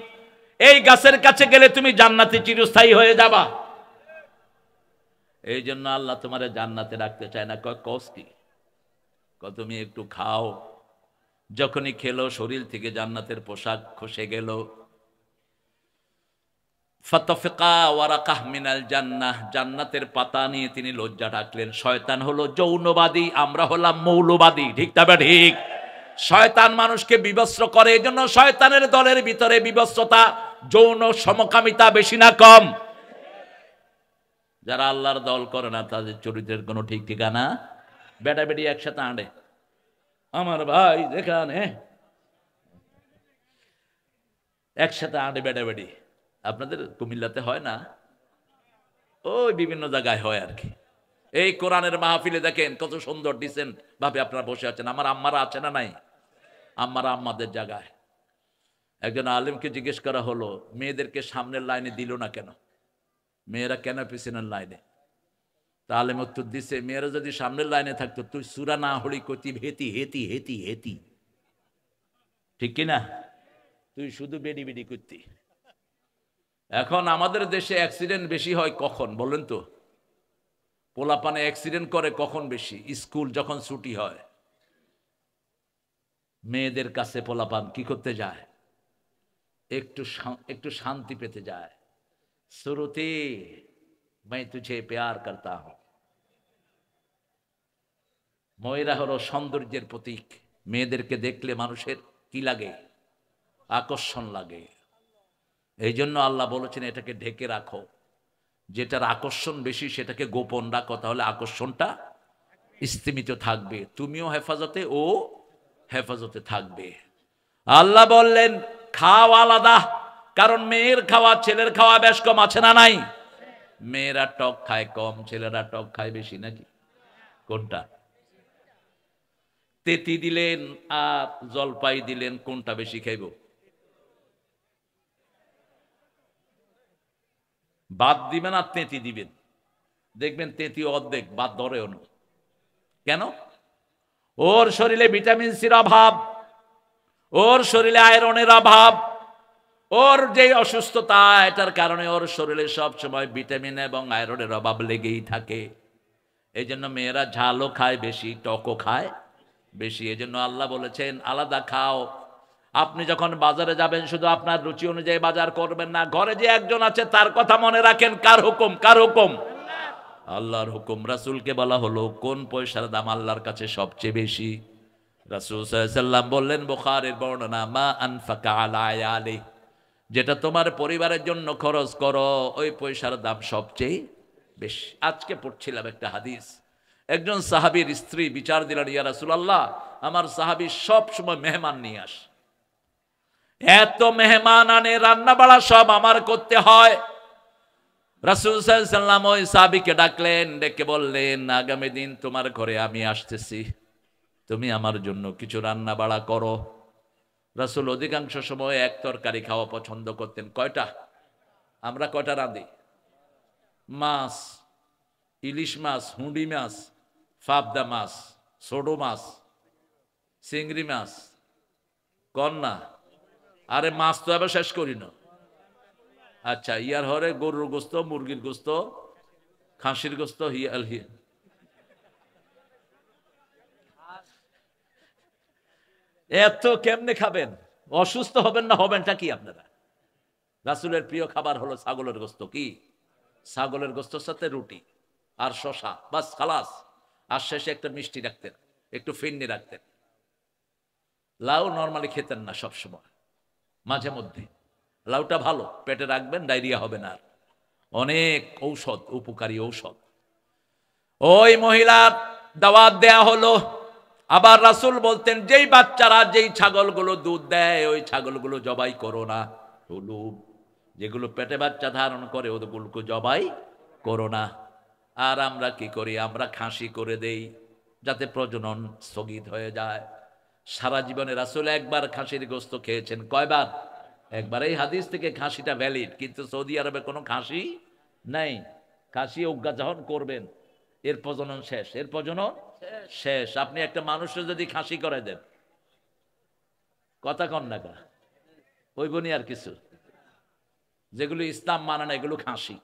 এই গাছের কাছে গেলে তুমি জান্নাতে চিরস্থায়ী হয়ে যাবা। এই জন্য আল্লাহ তোমারে জান্নাতে রাখতে চায় না। কয় কস কি? তুমি একটু খাও। যখনই খেলো শরীর থেকে জান্নাতের পোশাক খসে গেল। ফাতাফিকা ওয়ারাকাহ মিনাল জান্নাহ, জান্নাতের পাতা নিয়ে তিনি লজ্জা ডাকলেন। শয়তান হলো যৌনবাদী, আমরা হলাম মৌলবাদী। ঠিক তবে ঠিক। শয়তান মানুষকে বিবস্ত্র করে, এই জন্য শয়তানের দলের ভিতরে বিবস্ত্রতা, যৌন সমকামিতা বেশি না কম? যারা আল্লাহর দল করে না তাদের চরিত্রের কোনো ঠিক ঠিকানা। বেটা বেটি একসাথে আঁটে, আমার ভাই যেখানে একসাথে আঁটে বেটা বেটি। আপনাদের কুমিল্লাতে হয় না? ওই বিভিন্ন জায়গায় হয় আর কি। এই কোরআনের মাহফিলে দেখেন কত সুন্দর ডিসেন্ট ভাবে আপনারা বসে আছেন। আমার আম্মারা আছে না নাই? আম্মারা আম্মাদের জায়গায়। একজন আলেমকে জিজ্ঞেস করা হলো মেয়েদেরকে সামনের লাইনে দিল না কেন, মেয়েরা কেন পিছনের লাইনে? তা আলেম উত্তর দিছে, মেয়েরা যদি সামনের লাইনে থাকতো তুই সূরা না হলি কইতি হেতি হেতি হেতি হেতি, ঠিক কিনা? তুই শুধু বেডি বেডি করতি। এখন আমাদের দেশে অ্যাক্সিডেন্ট বেশি হয় কখন বলেন তো? পোলাপানে অ্যাক্সিডেন্ট করে কখন বেশি? স্কুল যখন ছুটি হয়। মেয়েদের কাছে পোলাপান কি করতে যায়? একটু শান্তি পেতে যায়। শুরুতে मैं तुझे प्यार करता हूं। মেয়েরা হলো সৌন্দর্যের প্রতীক। মেয়েদেরকে দেখলে মানুষের কি লাগে? আকর্ষণ লাগে। এই জন্য আল্লাহ বলেছেন এটাকে ঢেকে রাখো। যেটার আকর্ষণ বেশি সেটাকে গোপন রাখো, তাহলে আকর্ষণটা স্তিমিত থাকবে, তুমিও হেফাজতে ও হেফাজতে থাকবে। আল্লাহ বললেন খাও আলাদা, কারণ মেয়ের খাওয়া ছেলের খাওয়া বেশ কম, আছে না নাই? মেয়েরা টক খায় কম, ছেলেরা টক খায় বেশি নাকি? কোনটা? তেতি দিলেন আর জলপাই দিলেন, কোনটা বেশি খাইব? বাদ দিবেন আর তেঁতি দিবেন, দেখবেন তেঁতি অর্ধেক বাদ ধরেও না। কেন? ওর শরীরে ভিটামিন সির অভাব, ওর শরীরে আয়রনের অভাব, ওর যে অসুস্থতা এটার কারণে ওর শরীরে সব সময় ভিটামিন এবং আয়রনের অভাব লেগেই থাকে। এই জন্য মেয়েরা ঝালও খায় বেশি, টকও খায় বেশি। এই জন্য আল্লাহ বলেছেন আলাদা খাও। আপনি যখন বাজারে যাবেন শুধু আপনার রুচি অনুযায়ী বাজার করবেন না, ঘরে যে একজন আছে তার কথা মনে রাখেন। কার হুকুম? কার হুকুম? আল্লাহর হুকুম। রাসূলকে বলা হলো কোন পয়সার দাম আল্লাহর কাছে সবচেয়ে বেশি? রাসূল সাল্লাল্লাহু আলাইহি ওয়াসাল্লাম বললেন, বুখারীর বর্ণনা, মা আনফাকা আলা আয়ালি, যেটা তোমার পরিবারের জন্য খরচ করো ওই পয়সার দাম সবচেয়ে বেশি। আজকে পড়ছিলাম একটা হাদিস, একজন সাহাবীর স্ত্রী বিচার দিলেন, ইয়া রাসূলুল্লাহ আমার সাহাবী সব সময় মেহমান নিয়ে আসে, এত মেহমান আনে, রান্না বাড়া সব আমার করতে হয়। রাসূল সাল্লাল্লাহু আলাইহি ওয়াসাল্লাম ওই সাহাবীকে ডাকলেন, ডেকে বললেন আগামী দিন তোমার ঘরে আমি আসতেছি, তুমি আমার জন্য কিছু রান্না বাড়া করো। রাসূল অধিকাংশ সময় এক তরকারি খাওয়া পছন্দ করতেন। কয়টা? আমরা কয়টা রাঁধি? মাছ, ইলিশ মাছ, হুঁডি মাছ, ফাবদা মাছ, ছোট মাছ, চিংড়ি মাছ, কন্যা। আরে মাছ তো এবার শেষ করি না। আচ্ছা, ইয়ার হরে গরুর গোস্ত, মুরগির গোস্ত, খাসির গোস্ত, এত কেমনে খাবেন? অসুস্থ হবেন না হবেনটা কি আপনারা? রাসূলের প্রিয় খাবার হলো ছাগলের গোস্ত, কি ছাগলের গোস্তের সাথে রুটি আর শশা, বাস খালাস। আর শেষে একটা মিষ্টি রাখতেন, একটু ফিন্নি রাখতেন। লাউ নর্মালি খেতেন না সবসময়, মাঝে মধ্যে। লাউটা ভালো, পেটে রাখবেন, ডায়রিয়া হবে না। অনেক ঔষধ, উপকারী ঔষধ। ওই মহিলার দাওয়াত দেয়া হলো। আবার রাসূল বলতেন, যেই বাচ্চারা যেই ছাগলগুলো দুধ দেয় ওই ছাগলগুলো জবাই করো না। যেগুলো পেটে বাচ্চা ধারণ করে ওগুলোকে জবাই করো না। আর আমরা কি করি? আমরা খাসি করে দেই যাতে প্রজনন স্থগিত হয়ে যায়। সারা জীবনে রাসূল একবার খাসির গোস্ত খেয়েছেন। কয়বার? একবার। এই হাদিস থেকে খাসিটা ভ্যালিড, কিন্তু সৌদি আরবে কোনো খাসি নাই। খাসি অজ্ঞাজাহন করবেন, এর প্রজনন শেষ, এর প্রজনন শেষ। আপনি একটা মানুষের যদি খাসি করে দেন, কথা কন না কা, ওই বনি আর কিছু। যেগুলো ইসলাম মানে না এগুলো খাসি।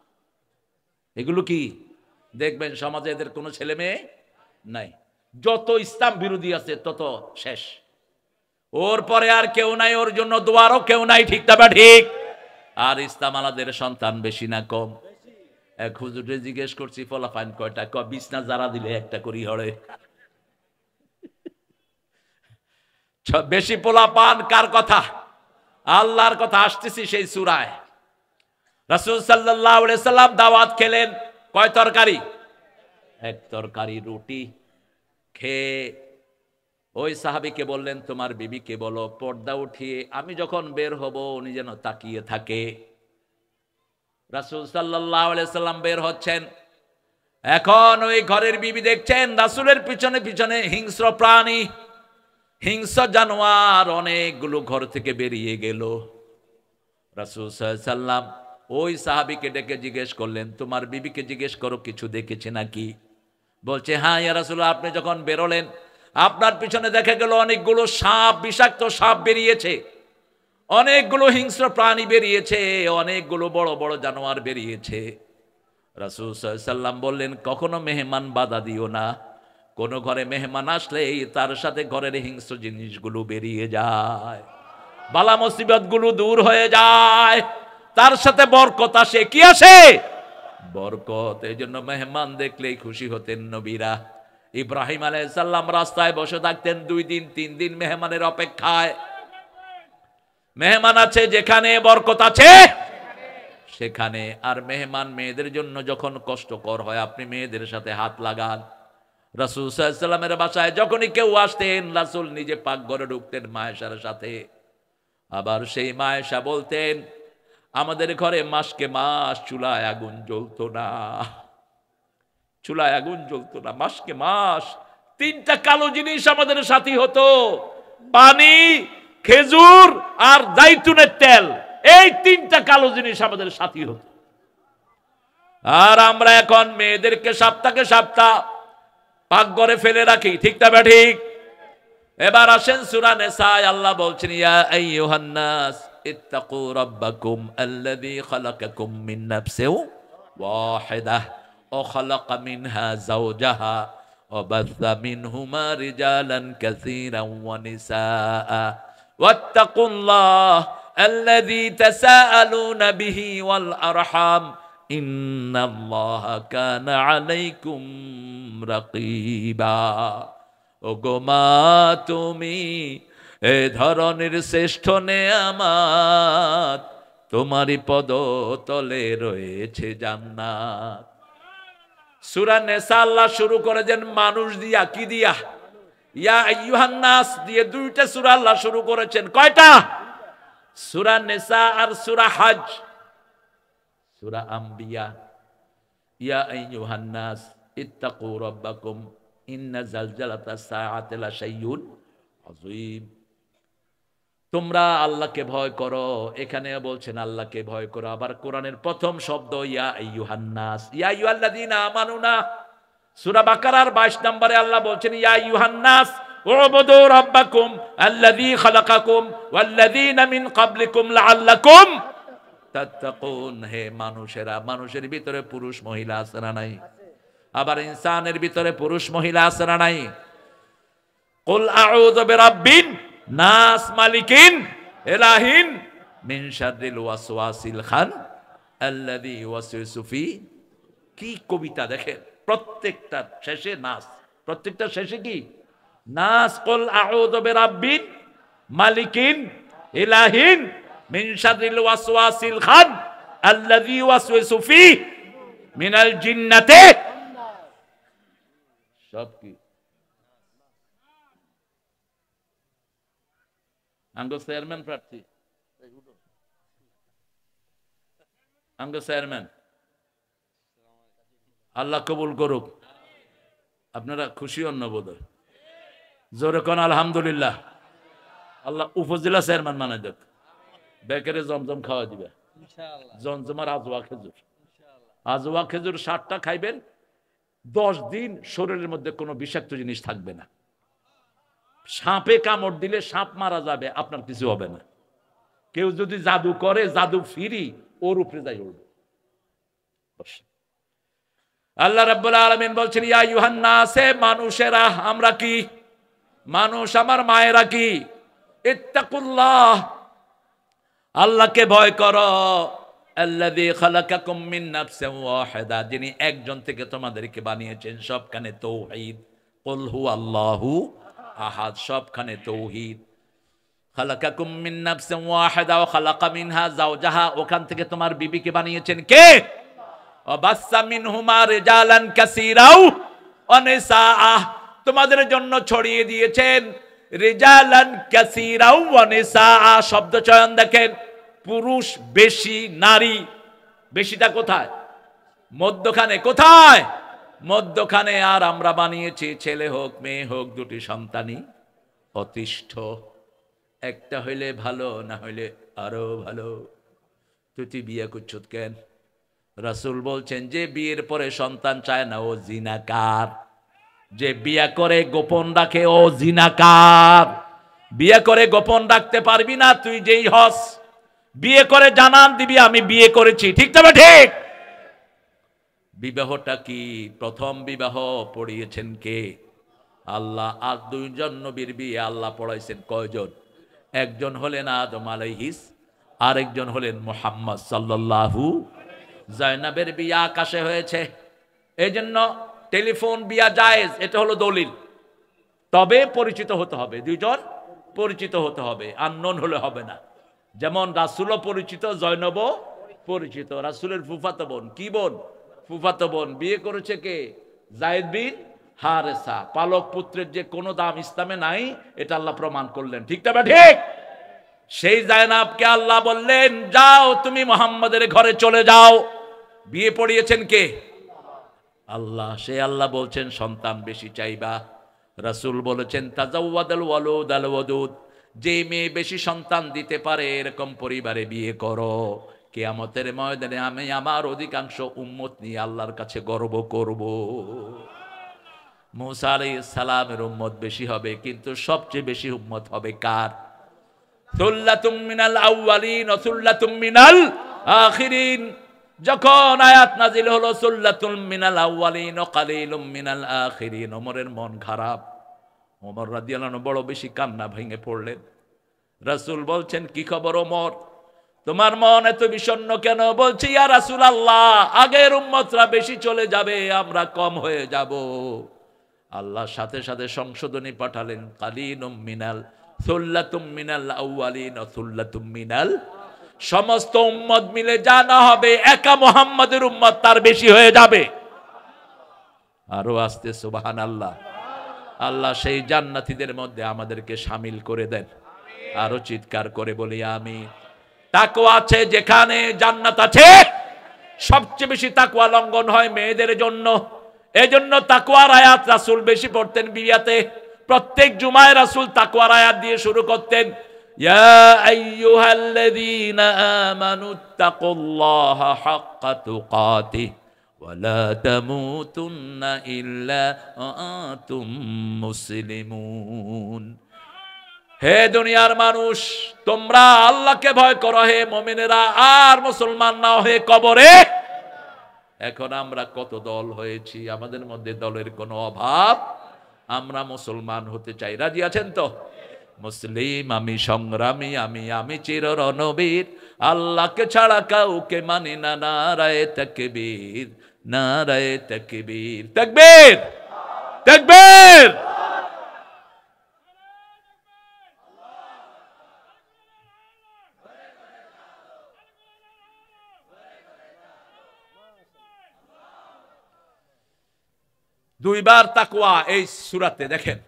এগুলো কি দেখবেন সমাজে এদের কোনো ছেলে মেয়ে নাই। যত ইসলাম বিরোধী আছে তত শেষ। ওর পরে আর কেউ নাই, ওর জন্য দোয়ারও কেউ নাই। ঠিক তবে ঠিক। আর ইসলাম আলাদের সন্তান বেশি না কম? এক হুজুরে জিজ্ঞেস করছি, ফলাফাইন কয়টা? বিছনা যারা দিলে একটা করি হরে। বেশি পোলা পান কার কথা? আল্লাহর কথা। আসতেছি সেই সূরায়। রাসূল সাল্লাল্লাহু আলাইহি সাল্লাম দাওয়াত খেলেন। কয় তরকারি? এক তরকারি রুটি খেয়ে ওই সাহাবীকে বললেন, তোমার বিবিকে বলো পর্দা উঠিয়ে আমি যখন বের হব উনি যেন তাকিয়ে থাকে। রাসূল সাল্লাল্লাহু আলাইহি সাল্লাম বের হচ্ছেন। এখন ওই ঘরের বিবি দেখছেন রাসূলের পিছনে পিছনে হিংস্র প্রাণী, হিংস্র জানোয়ার অনেকগুলো ঘর থেকে বেরিয়ে গেল। রাসূল সাল্লাল্লাহু আলাইহি সাল্লাম ওই সাহাবীকে ডেকে জিজ্ঞেস করলেন, তোমার বিবিকে জিজ্ঞেস করো কিছু দেখেছে নাকি? বলছে, হ্যাঁ ইয়া রাসূলুল্লাহ, আপনি যখন বেরোলেন আপনার পিছনে দেখা গেল অনেকগুলো সাপ, বিষাক্ত সাপ বেরিয়েছে, অনেকগুলো হিংস্র প্রাণী বেরিয়েছে, অনেকগুলো বড় বড় জানোয়ার বেরিয়েছে। রাসূল সাল্লাল্লাহু আলাইহি সাল্লাম বললেন, কখনো মেহমান বাধা দিও না। কোন ঘরে মেহমান আসলেই তার সাথে ঘরের হিংস্র জিনিসগুলো বেরিয়ে যায়, বালা মুসিবতগুলো দূর হয়ে যায়, তার সাথে বরকত আসে। কি আসে? বরকত। এই জন্য মেহমান দেখলেই খুশি হতেন নবীরা। ইব্রাহিম আলাইহিস সালাম রাস্তায় বসে থাকতেন 2 দিন 3 দিন মেহমানের অপেক্ষায়। মেহমান আছে যেখানে বরকত আছে সেখানে। আর মেহমান মেয়েদের জন্য যখন কষ্টকর হয় আপনি মেয়েদের সাথে হাত লাগান। রাসূল সাল্লাল্লাহু আলাইহি সাল্লামের বাসায় যখনই কেউ আসতেন রাসূল নিজে পাকঘরে ঢুকতেন মায়েশার সাথে। আবার সেই মায়েশা বলতেন, আমাদের ঘরে মাসকে মাস চুলায় আগুন জ্বলতো না, চুলায় আগুন জ্বলতো না মাসকে মাস। 3টা কালো জিনিস আমাদের সাথী হতো, পানি, খেজুর আর জাইতুনের তেল। এই 3টা কালো জিনিস আমাদের সাথী হতো। আর আমরা এখন মেয়েদেরকে সপ্তাহে সপ্তাহ পাকঘরে ফেলে রাখি। ঠিক না ঠিক? এবার আসেন সূরা নিসায়, আল্লাহ বলছেন, ইয়া আইয়ুহান নাস ইত্তাকু রাব্বাকুম আল্লাযী খালাকাকুম মিন নাফসিন ওয়াহিদাহ ওয়া খালাকা মিনহা যাওজাহা ওয়া বাসসা মিনহুমা রিজালান কাসীরান ওয়া নিসাআ ওয়াত্তাকুল্লাহ আল্লাযী তাসাআলুনা বিহি ওয়াল আরহাম ইন্নাল্লাহা কানা আলাইকুম রাকীবা। ও গো মা, তুমি এ ধরনের শ্রেষ্ঠ নেয়ামত, তোমারই পদতলে রয়েছে জান্নাত। সূরা নিসা আল্লাহ শুরু করেছেন মানুষ দিয়া। কি দিয়া? ইয়া আইয়ুহান নাস দিয়ে 2টা সূরা আল্লাহ শুরু করেছেন। কয়টা? সূরা নিসা আর সূরা হজ। সূরা আম্বিয়া, ইয়া আইয়ুহান নাস ইত্তাকু রাব্বাকুম ইন্না জালজালাতাস সাআতি লাশাইউন আযীম। তোমরা আল্লাহকে ভয় করো। এখানে বলছেন আল্লাহকে ভয় করো। আবার কোরআনের প্রথম শব্দ ইয়া আইয়ুহান নাস, ইয়া আইয়ুহাল্লাযীনা আমানু না। সূরা বাকারার 22 নম্বরে আল্লাহ বলছেন, ইয়া আইয়ুহান নাস উবুদু রাব্বাকুম আল্লাযী খালাকাকুম ওয়াল্লাযীনা মিন ক্বাবলিকুম লাআল্লাকুম তাত্তাকুন। হে মানুষেরা, মানুষের ভিতরে পুরুষ মহিলা আছে না নাই? আবার ইনসানের ভিতরে পুরুষ মহিলা আছে না নাই? কুল আউযু বিরাব্বিন নাস মালিকিন ইলাহিন মিন শাররিল ওয়াসওয়াসিল খান আল্লাযী ইউওয়াসওয়িসু ফি কি কবিতা দেখেন, প্রত্যেকটার শেষে নাস, প্রত্যেকটার শেষে কি নাস। কুল আউযু বিরাব্বিন মালিকিন ইলাহিন মিন শাররিল ওয়াসওয়াসিল খান আল্লাযী ওয়াসওয়াসু ফি মিনাল জিন্নাতি। সব কি আঙ্গ চেয়ারম্যান প্রার্থী, আঙ্গ চেয়ারম্যান আল্লাহ কবুল করুক। আপনারা খুশি হন না বোধহয়? জোরে কোন আলহামদুলিল্লাহ। আল্লাহ উপজেলা চেয়ারম্যান বানাই দেখ, বেকারে জমজম খাওয়া দিবে, জমজমার আজওয়া খেজুর, আজওয়া খেজুর 60টা খাইবেন, 10 দিন শরীরের মধ্যে কোনো বিষাক্ত জিনিস থাকবে না। সাপে কামড় দিলে সাপ মারা যাবে, আপনার কিছু হবে না। কেউ যদি জাদু করে, জাদু ফিরি ওর উপরে যাই উঠবে। আল্লাহ রাব্বুল আলামিন বলছেন, ইয়া আইয়ুহান নাস, মানুষেরা, আমরা কি মানুষ, আমার মায়েরা কি, ইত্তাকুল্লাহ, আল্লাহকে ভয় করো, আল্লাযী খালাকাকুম মিন নাফসিন ওয়াহিদা, যিনি একজন থেকে তোমাদেরকে বানিয়েছেন। সবখানে তাওহীদ, কুল হুয়াল্লাহু আহাদ, সবখানে তাওহীদ। খালাকাকুম মিন নাফসিন ওয়াহিদা ওয়া খালাকা মিনহা যাওজাহা, ওখান থেকে তোমার বিবিকে বানিয়েছেন কে? ওয়াবাসসা মিনহুমা রিজালান কাসীরাও ওয়া নিসাআ, তোমাদের জন্য ছড়িয়ে দিয়েছেন রিজালান কাসীরাও ওয়া নিসাআ। শব্দ চয়ন দেখেন, পুরুষ বেশি, নারী বেশিটা কোথায়? মধ্যখানে। কোথায়? মধ্যখানে। আর আমরা বানিয়েছি ছেলে হোক মেয়ে হোক, দুটি সন্তানই অতিষ্ঠ, একটা হইলে ভালো, না হইলে আরো ভালো। তুই বিয়ে করছ কেন? রাসূল বলছেন, যে বিয়ের পরে সন্তান চায় না ও জিনাকার, যে বিয়ে করে গোপন রাখে ও জিনাকার। বিয়ে করে গোপন রাখতে পারবি না, তুই যেই হস, বিয়ে করে জানান দিবি আমি বিয়ে করেছি, ঠিক তবে ঠিক। বিবাহটা কি? প্রথম বিবাহ পড়িয়েছেন কে? আল্লাহ। আর 2 জন নবীর বিয়ে আল্লাহ পড়াইছেন কয়জন? একজন হলেন আদম আলাইহিস, আরেকজন হলেন মুহাম্মদ সাল্লাল্লাহু। জায়নাবের বিয়ে আকাশে হয়েছে, এই জন্য টেলিফোন বিয়া জায়েজ, এটা হলো দলিল। তবে পরিচিত হতে হবে, 2 জন পরিচিত হতে হবে, আননোন হলে হবে না। যেমন রাসূলও পরিচিত, জয়নবও পরিচিত। রাসূলের ফুফাতো বোন, কি বোন? ফুফাতো বোন। বিয়ে করেছে কে? যায়েদ বিন হারেসা। পালক পুত্রের যে কোনো দাম ইসলামে নাই, এটা আল্লাহ প্রমাণ করলেন, ঠিক না ঠিক? সেই জায়নাবকে আল্লাহ বললেন, যাও তুমি মুহাম্মাদের ঘরে চলে যাও। বিয়ে পড়িয়েছেন কে? আল্লাহ। সে আল্লাহ বলছেন সন্তান বেশি চাইবা। রাসূল বলেছেন, তাজাওয়াদাল ওয়ালুদ আল ওয়াদুদ, যে মেয়ে বেশি সন্তান দিতে পারে এরকম পরিবারে বিয়ে করো। কিয়ামতের ময়দানে আমি আমার অধিকাংশ উম্মত নিয়ে আল্লাহর কাছে গর্ব করব। মুসা আলাইহিস সালামের উম্মত বেশি হবে, কিন্তু সবচেয়ে বেশি উম্মত হবে কার? সুল্লাতুম মিনাল আউয়ালিন ওয়া সুল্লাতুম মিনাল আখিরিন। যখন আয়াত নাজিল হলো সুল্লাতুল মিনাল আউয়ালিন ওয়া কালিলুম মিনাল আখিরিন, ওমরের মন খারাপ। ওমর রাদিয়াল্লাহু আনহু বড় বেশি কান্না ভেঙে পড়লেন। রাসূল বলছেন, কি খবর ওমর, তোমার মন এত বিষণ্ণ কেন? বলছি, ইয়া রাসূলুল্লাহ, আগের উম্মতরা বেশি চলে যাবে, আমরা কম হয়ে যাব। আল্লাহ সাথে সাথে সংশোধনী পাঠালেন, কালিলুম মিনাল সুল্লাতুম মিনাল আউয়ালিন ওয়া সুল্লাতুম মিনাল, সমস্ত উম্মত মিলে যা না হবে, একা মুহাম্মাদের উম্মত তার বেশি হয়ে যাবে। আরো আস্তে সুবহানাল্লাহ। আল্লাহ সেই জান্নাতীদের মধ্যে আমাদেরকে শামিল করে দেন। আরো চিৎকার করে বলি আমিন। তাকওয়া আছে যেখানে জান্নাত আছে। সবচেয়ে বেশি তাকওয়া লঙ্ঘন হয় মেয়েদের জন্য। এজন্য তাকওয়ার আয়াত রাসূল বেশি পড়তেন বিয়াতে। প্রত্যেক জুমায় রাসূল তাকওয়ার আয়াত দিয়ে শুরু করতেন, ইয়া আইয়ুহাল্লাযীনা আমানুত্তাকুল্লাহা হাক্কা তুকাতিহি ওয়া লা তামুতুন্না ইল্লা ওয়া আনতুম মুসলিমুন। হে দুনিয়ার মানুষ, তোমরা আল্লাহকে ভয় করো হে মুমিনেরা, আর মুসলমান না হয়ে কবরে। এখন আমরা কত দল হয়েছি, আমাদের মধ্যে দলের কোনো অভাব। আমরা মুসলমান হতে চাই, রাজি আছেন তো? মুসলিম আমি, সংগ্রামী আমি, আমি চির রণবীর, আল্লাহকে ছাড়া কাউকে মানি না, নারায়ে তাকবীর, নারায়ে তাকবীর, তাকবীর, তাকবীর। দুইবার তাকওয়া এই সূরাতে দেখেন,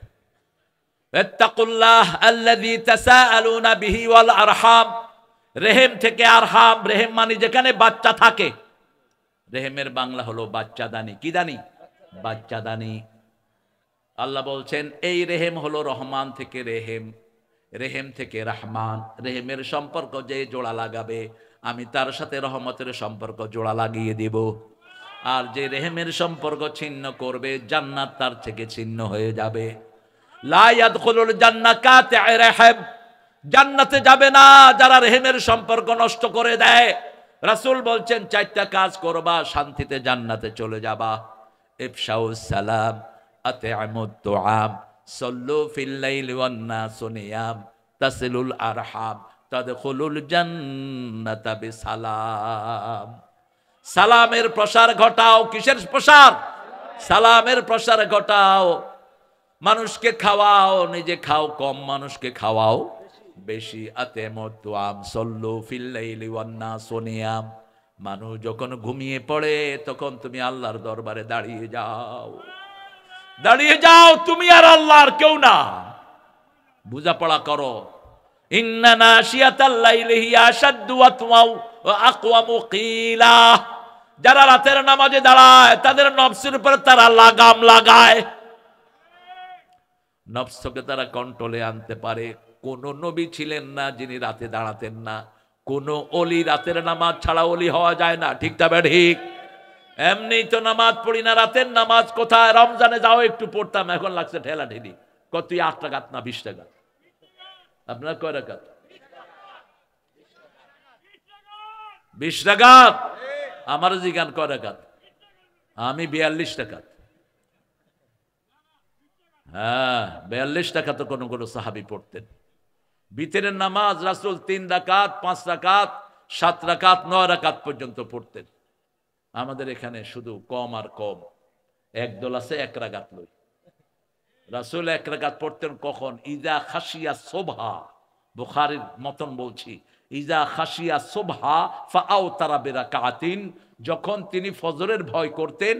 ইত্তাকুল্লাহ আল্লাযী তাসাআলুনা বিহি ওয়াল আরহাম। রেহেম থেকে আরহাম, রেহেম মানে যেখানে বাচ্চা থাকে। রেহেমের বাংলা হলো বাচ্চাদানি। কি দানি? বাচ্চাদানি। আল্লাহ বলছেন এই রেহেম হলো রহমান থেকে রেহেম, রেহেম থেকে রহমান। রেহেমের সম্পর্ক যে জোড়া লাগাবে আমি তার সাথে রহমতের সম্পর্ক জোড়া লাগিয়ে দেব। আর যে রেহেমের সম্পর্ক ছিন্ন করবে জান্নাত তার থেকে ছিন্ন হয়ে যাবে। লা ইয়াদখুলুল জান্নাত কাতি'আ রাহিম। জান্নাতে যাবে না যারা রেহেমের সম্পর্ক নষ্ট করে দেয়। রাসূল বলছেন চারটা কাজ করবা শান্তিতে জান্নাতে চলে যাবা। ইফশাউস সালাম, আত'আমুত তুআম, সাল্লু ফিল লাইলি ওয়ান নাসু নিয়াম, তাসিলুল আরহাম, তাদখুলুল জান্নাতা বিসালাম। সালামের প্রসার ঘটাও। কিসের প্রসার? সালামের প্রসার ঘটাও। মানুষকে খাওয়াও, নিজে খাও কম, মানুষকে খাওয়াও বেশি। আতিমুত তুআম, সাল্লু ফিল লাইলি ওয়ান নাসু নিয়াম। মানুষ যখন ঘুমিয়ে পড়ে তখন তুমি আল্লাহর দরবারে দাঁড়িয়ে যাও, দাঁড়িয়ে যাও, তুমি আর আল্লাহ, আর কেউ না। বুঝাপড়া করো। ইন্না নাশিয়াতাল লাইলি হিয়া আশাদ্দু ওয়াতওয়া ওয়া আকওয়ামু কিলা। যারা রাতের নামাজে দাঁড়ায় তাদের নফসের উপর তারা লাগাম লাগায়, নফসকে তারা কন্ট্রোলে আনতে পারে। কোন নবী ছিলেন না যিনি রাতে দাঁড়াতেন না। কোন ওলি রাতের নামাজ ছাড়া ওলি হওয়া যায় না। ঠিক তবে ঠিক। এমনি তো নামাজ পড়ি না, রাতের নামাজ কোথায়? রমজানে যাও একটু পড়তাম, এখন লাগছে ঠেলা ঠেলি। কত 8 রাকাত না 20 রাকাত? আপনার কয় রাকাত? 20 রাকাত। আমার জিগান কয় রাকাত? আমি 42 রাকাত। হ্যাঁ, 42 রাকাত তো কোন কোন সাহাবী পড়তেন। বিতরের নামাজ রাসূল 3 রাকাত, 5 রাকাত, 7 রাকাত, 9 রাকাত পর্যন্ত পড়তেন। আমাদের এখানে শুধু কম আর কম। একদল আছে 1 রাকাত লই। রাসূল 1 রাকাত পড়তেন কখন? ইজা খাশিয়া সুবহা। বুখারীর মতন বলছি, ইজা খাশিয়া সুবহা ফাআউতারা বিরাকাতিন। যখন তিনি ফজরের ভয় করতেন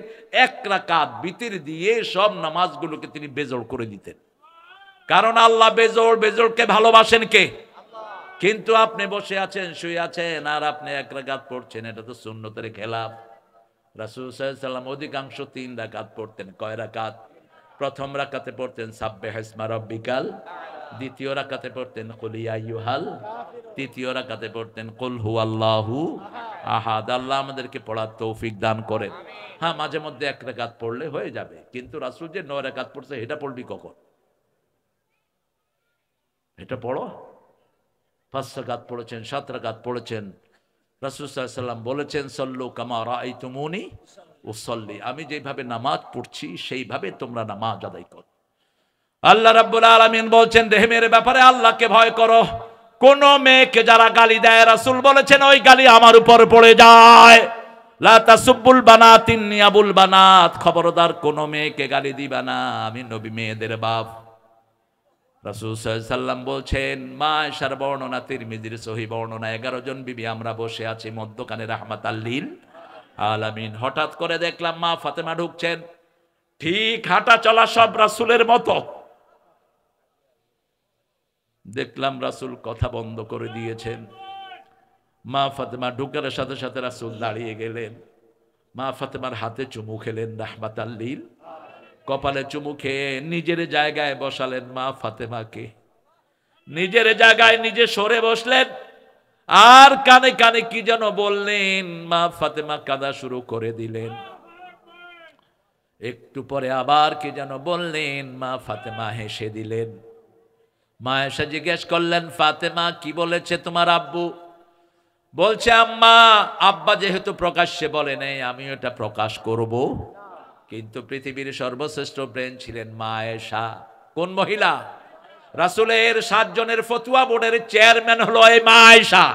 1 রাকাত বিতির দিয়ে সব নামাজগুলোকে তিনি বেজোড় করে দিতেন। কারণ আল্লাহ বেজোড়, বেজোড়কে ভালোবাসেন কে? কিন্তু আপনি বসে আছেন, শুয়ে আছেন, আর আপনি 1 রাকাত পড়ছেন, এটা তো সুন্নতের খেলাফ। রাসূল সাল্লাল্লাহু আলাইহি ওয়াসাল্লাম অধিকাংশ 3 রাকাত পড়তেন। কয় রাকাত? প্রথম রাকাতে পড়তেন সাব্বিহ ইসমা রাব্বিকাল, দ্বিতীয় রাকাতে পড়তেন কুল ইয়া আইয়ুহাল, তৃতীয় রাকাতে পড়তেন কুল হুয়াল্লাহু আহাদ। আল্লাহ আমাদেরকে পড়ার তৌফিক দান করেন। হ্যাঁ, মাঝে মধ্যে 1 রাকাত পড়লে হয়ে যাবে, কিন্তু রাসূল যে 9 রাকাত পড়ছে এটা পড়বি কখন? এটা পড়ো। 5 রাকাত পড়েছেন, 7 রাকাত পড়েছেন। রাসূল সাল্লাল্লাহু আলাইহি ওয়াসাল্লাম বলেছেন সল্লু কামা রাআইতুমুনি উসাল্লি। আমি যেভাবে নামাজ পড়ছি সেইভাবে তোমরা নামাজ আদায় করো। আল্লাহ রাব্বুল আলামিন বলছেন রেহেমের ব্যাপারে আল্লাহকে ভয় করো। কোন মেয়েকে যারা গালি দেয় রাসূল বলেছেন ওই গালি আমার উপর পড়ে যায়। লা তাসুব্বুল বানাতিন নিয়াবুল বানাত। খবরদার কোন মেয়েকে গালি দিবা না, আমি নবী মেয়েদের বাপ। রাসূল সাল্লাল্লাহু আলাইহি ওয়াসাল্লাম বলছেন, মা আয়েশার বর্ণনা, তিরমিজির সহিহ বর্ণনা, 11 জন বিবি আমরা বসে আছি মধ্যখানে রাহমাতাল লিল আলামিন। হঠাৎ করে দেখলাম মা ফাতেমা ঢুকছেন। ঠিক হাঁটা চলা সব রাসূলের মতো। দেখলাম রাসূল কথা বন্ধ করে দিয়েছেন। মা ফাতেমা ঢুকার সাথে সাথে রাসূল দাঁড়িয়ে গেলেন। মা ফাতেমার হাতে চুমু খেলেন রাহমাতাল লিল, কপালে চুমু খেয়ে নিজের জায়গায় বসালেন মা ফাতেমাকে। নিজের জায়গায় নিজে সরে বসলেন, আর কানে কানে কি যেন বললেন। মা ফাতেমা কাঁদা শুরু করে দিলেন। একটু পরে আবার কি যেন বললেন, মা ফাতেমা হেসে দিলেন। মা এসে জিজ্ঞেস করলেন, ফাতেমা কি বলেছে তোমার আব্বু? বলছে, আম্মা, আব্বা যেহেতু প্রকাশ্যে বলে নেই আমি এটা প্রকাশ করব। কিন্তু পৃথিবীর সর্বশ্রেষ্ঠ ব্রেন ছিলেন মা আয়েশা। কোন মহিলা? রাসূলের 7 জনের ফতোয়া বোর্ডের চেয়ারম্যান হলো এই মা আয়েশা।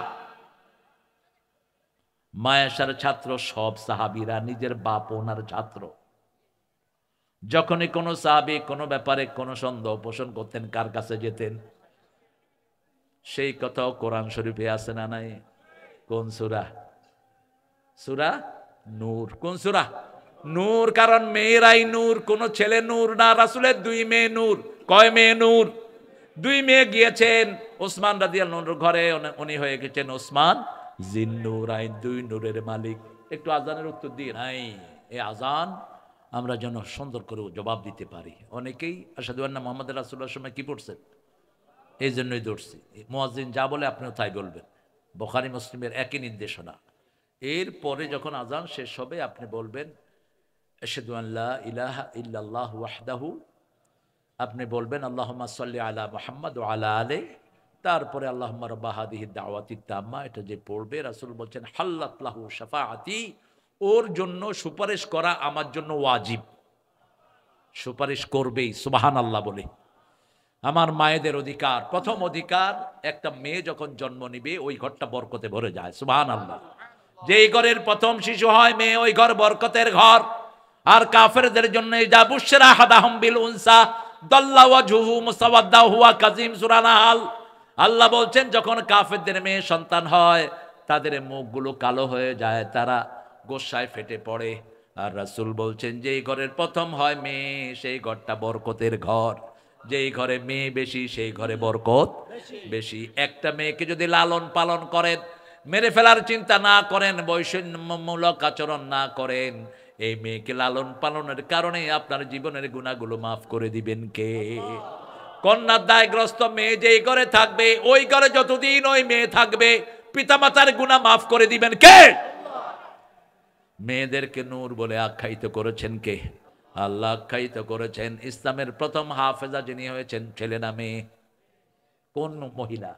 মা আয়েশার ছাত্র সব সাহাবীরা, নিজের বাপ ওনার ছাত্র। যখনই কোনো সাহাবী কোনো ব্যাপারে কোনো সন্দেহ পোষণ করতেন, কার কাছে যেতেন? সেই কথাও কোরআন শরীফে আছে না নাই? কোন সূরা? সূরা নূর। কোন সূরা? নূর। কারণ মেয়েরাই নূর, কোন ছেলে নূর না। রাসূলের দুই মেয়ে নূর। কয় মেয়ে নূর? দুই মেয়ে গিয়েছেন ওসমান রাদিয়াল্লাহু আনহুর ঘরে, উনি হয়ে গেছেন ওসমান জিন্নুরাইন, দুই নূরের মালিক। একটু আজানের উত্তর দিয়ে নাই, এই আজান আমরা যেন সুন্দর করে জবাব দিতে পারি। অনেকেই আশহাদু আন্না মুহাম্মাদুর রাসূলুল্লাহর সময় কি পড়ছেন? এই জন্যই দৌড়ছি। মুয়াজ্জিন যা বলে আপনিও তাই বলবেন, বুখারী মুসলিমের একই নির্দেশনা। এরপরে যখন আজান শেষ হবে আপনি বলবেন আশহাদু আল্লা ইলাহা ইল্লাল্লাহু ওয়াহদাহু, আপনি বলবেন আল্লাহুম্মা সাল্লি আলা মুহাম্মাদ ওয়া আলা আলি, তারপরে আল্লাহুম্মা রাব্বা হাযিহি দাওয়াতিত তাম্মা, এটা যে পড়বে রাসূল বলছেন হাল্লাত লাহু শাফাআতি, ওর জন্য সুপারিশ করা আমার জন্য ওয়াজিব। সুপারিশ করবেই সুবহানাল্লাহ বলে। আমার মায়েদের অধিকার, প্রথম অধিকার, একটা মেয়ে যখন জন্ম নিবে ওই ঘরটা বরকতে ভরে যায়। সুবহানাল্লাহ। যেই ঘরের প্রথম শিশু হয় মেয়ে, ওই ঘর বরকতের ঘর। আর কাফেরদের জন্য যা বুশরা হাদাহুম বিল উনসা দাল্লা ওয়াজহুহু মুসাওয়াদ্দা হুয়া কাযিম, সূরা নাহাল। আল্লাহ বলছেন যখন কাফেরদের মেয়ে সন্তান হয় তাদের মুখগুলো কালো হয়ে যায়, তারা গোসায় ফেটে পড়ে। আর রাসূল বলছেন যেই ঘরের প্রথম হয় মেয়ে সেই ঘরটা বরকতের ঘর। যেই ঘরে মেয়ে বেশি সেই ঘরে বরকত বেশি। একটা মেয়েকে যদি লালন পালন করেন, মেরে ফেলার চিন্তা না করেন, বৈষম্যমূলক আচরণ না করেন, এই মেয়েকে লালন পালনের কারণে আপনার জীবনের গুনাহগুলো মাফ করে দিবেন কে? কন্যার দায়গ্রস্ত মেয়ে যেই ঘরে থাকবে ওই ঘরে যতদিন ওই মেয়ে থাকবে পিতামাতার গুনাহ মাফ করে দিবেন কে? মেয়েদেরকে নূর বলে আখ্যায়িত করেছেন কে? আল্লাহ আখ্যায়িত করেছেন। ইসলামের প্রথম হাফেজা যিনি হয়েছেন ছেলে না মেয়ে? কোন মহিলা?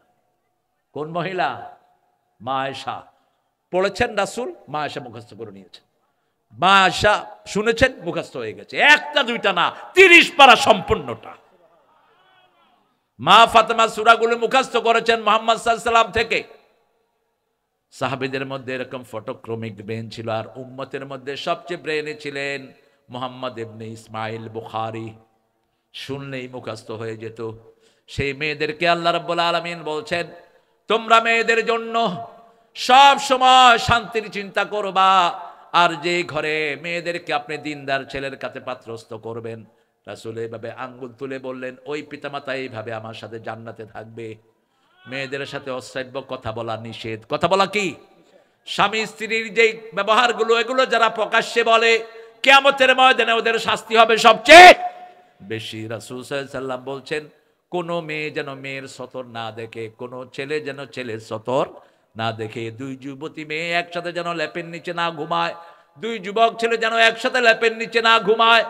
কোন মহিলা? মা আয়েশা। পড়েছেন রাসূল, মা আয়েশা মুখস্থ করে নিয়েছেন। মা আয়েশা শুনেছেন, মুখস্থ হয়ে গেছে। একটা দুইটা না, 30 পারা সম্পূর্ণটা। মা ফাতেমা সূরাগুলো মুখস্থ করেছেন মুহাম্মদ সাল্লাল্লাহু আলাইহি ওয়াসাল্লাম থেকে। সাহাবীদের মধ্যে এরকম ফটোক্রমিক ব্রেন ছিল, আর উম্মতের মধ্যে সবচেয়ে ব্রেনে ছিলেন মুহাম্মদ ইবনে ইসমাইল বুখারী। শুনলেই মুখস্থ হয়ে যেত। সেই মেয়েদেরকে আল্লাহ রাব্বুল আলামিন বলছেন তোমরা মেয়েদের জন্য সব সময় শান্তির চিন্তা করবা, আর যে ঘরে মেয়েদেরকে আপনি দিনদার ছেলের কাছে পাত্রস্থ করবেন, রাসূল এইভাবে আঙ্গুল তুলে বললেন ওই পিতামাতা এইভাবে আমার সাথে জান্নাতে থাকবে। মেয়েদের সাথে অশ্রাব্য কথা বলা নিষেধ। কথা বলা কি? স্বামী স্ত্রীর যে ব্যবহারগুলো এগুলো যারা প্রকাশ্যে বলে কিয়ামতের ময়দানে ওদের শাস্তি হবে সবচেয়ে বেশি। রাসূল সাল্লাল্লাহু আলাইহি ওয়াসাল্লাম বলছেন কোনো মেয়ে যেন মেয়ের সতর না দেখে, কোনো ছেলে যেন ছেলের সতর না দেখে। দুই যুবতী মেয়ে একসাথে যেন ল্যাপের নিচে না ঘুমায়, দুই যুবক ছেলে যেন একসাথে ল্যাপের নিচে না ঘুমায়।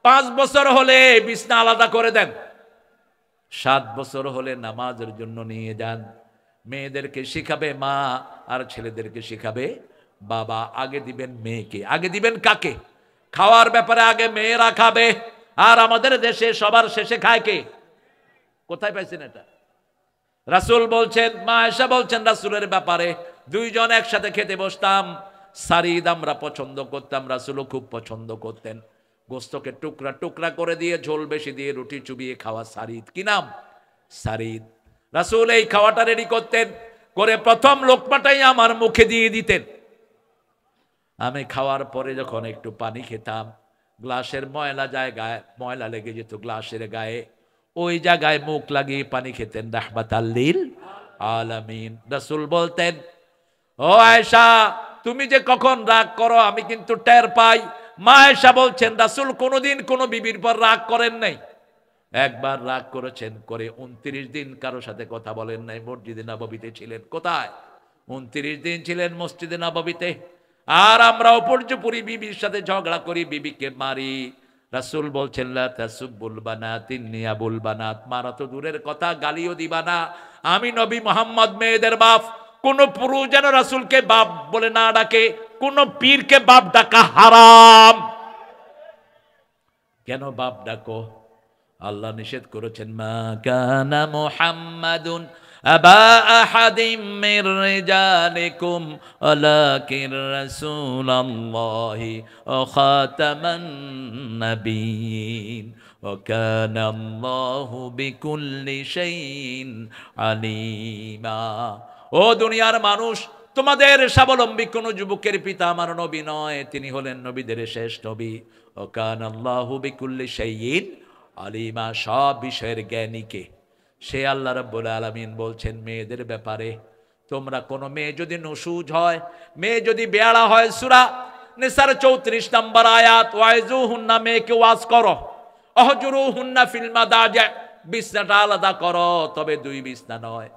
5 বছর হলে বিছনা আলাদা করে দেন, 7 বছর হলে নামাজের জন্য নিয়ে যান। মেয়েদেরকে শিখাবে মা আর ছেলেদেরকে শিখাবে বাবা। আগে দিবেন মেয়েকে। আগে দিবেন কাকে? খাওয়ার ব্যাপারে আগে মেয়েরা খাবে, আর আমাদের দেশে সবার শেষে খায় কে? কোথায় পাইছেন এটা? রাসূল বলছেন, মা আয়েশা বলছেন রাসূলের ব্যাপারে, দুইজন একসাথে খেতে বসতাম, সারিদ আমরা পছন্দ করতাম, রাসূলও খুব পছন্দ করতেন। গোস্তকে টুকরা টুকরা করে দিয়ে ঝোল বেশি দিয়ে রুটি চুবিয়ে খাওয়া সারিদ। কি নাম? সারিদ। রাসূল এই খাওয়াটা রেডি করতেন, করে প্রথম লোকমাটাই আমার মুখে দিয়ে দিতেন। আমি খাওয়ার পরে যখন একটু পানি খেতাম, গ্লাসের ময়লা জায়গায় ময়লা লেগে যেত গ্লাসের গায়ে, ওই জায়গায় মুখ লাগিয়ে পানি খেতেন রাহমাতাল লিল আলামিন। রাসূল বলতেন ও আয়েশা তুমি যে কখন রাগ করো আমি কিন্তু টের পাই। মা আয়েশা বলছেন রাসূল কোনোদিন কোনো বিবির পর রাগ করেন নাই। একবার রাগ করেছেন, করে 29 দিন কারো সাথে কথা বলেন নাই। মসজিদে নববীতে ছিলেন। কোথায়? 29 দিন ছিলেন মসজিদে নববীতে। আর আমরা অপর্যপুরি বিবির সাথে ঝগড়া করি, বিবিকে মারি। রাসূল বলছেন লা তাসুবুল বানাত ইন্নী আবুল বানাত, মারা তো দূরের কথা গালিও দিবা না, আমি নবী মুহাম্মদ মেয়েদের বাপ। কোন পুরুষ যেন রাসূলকে বাপ বলে না ডাকে, কোন পীরকে বাপ ডাকা হারাম। কেন বাপ ডাকো? আল্লাহ নিষেধ করেছেন মা কানা মুহাম্মাদুন আবা আহাদিম মির রিজালিকুম ওয়ালাকিন রাসূলুল্লাহি ওয়া খাতামান নাবিয়্যিন ওয়া কানা আল্লাহু বিকুল্লি শাইইন আলিমা। ও দুনিয়ার মানুষ, তোমাদের স্বাবলম্বী কোন যুবকের পিতা আমার নবী নয়, তিনি হলেন নবীদের শেষ নবী। ওয়া কানা আল্লাহু বিকুল্লি শাইইন আলিমা, সব বিষয়ের জ্ঞানীকে সে আল্লাহ রাব্বুল আলামিন বলছেন মেয়েদের ব্যাপারে, তোমরা কোন মেয়ে যদি নুশুজ হয়, মেয়ে যদি বেয়াড়া হয়, সূরা নিসার 34 নম্বর আয়াত, ওয়াইজুহুন্না, মেয়েকে ওয়াজ করো, অহজুরুহুন্না ফিল মাদাজি, বিছনাটা আলাদা করো, তবে দুই বিছনা নয়,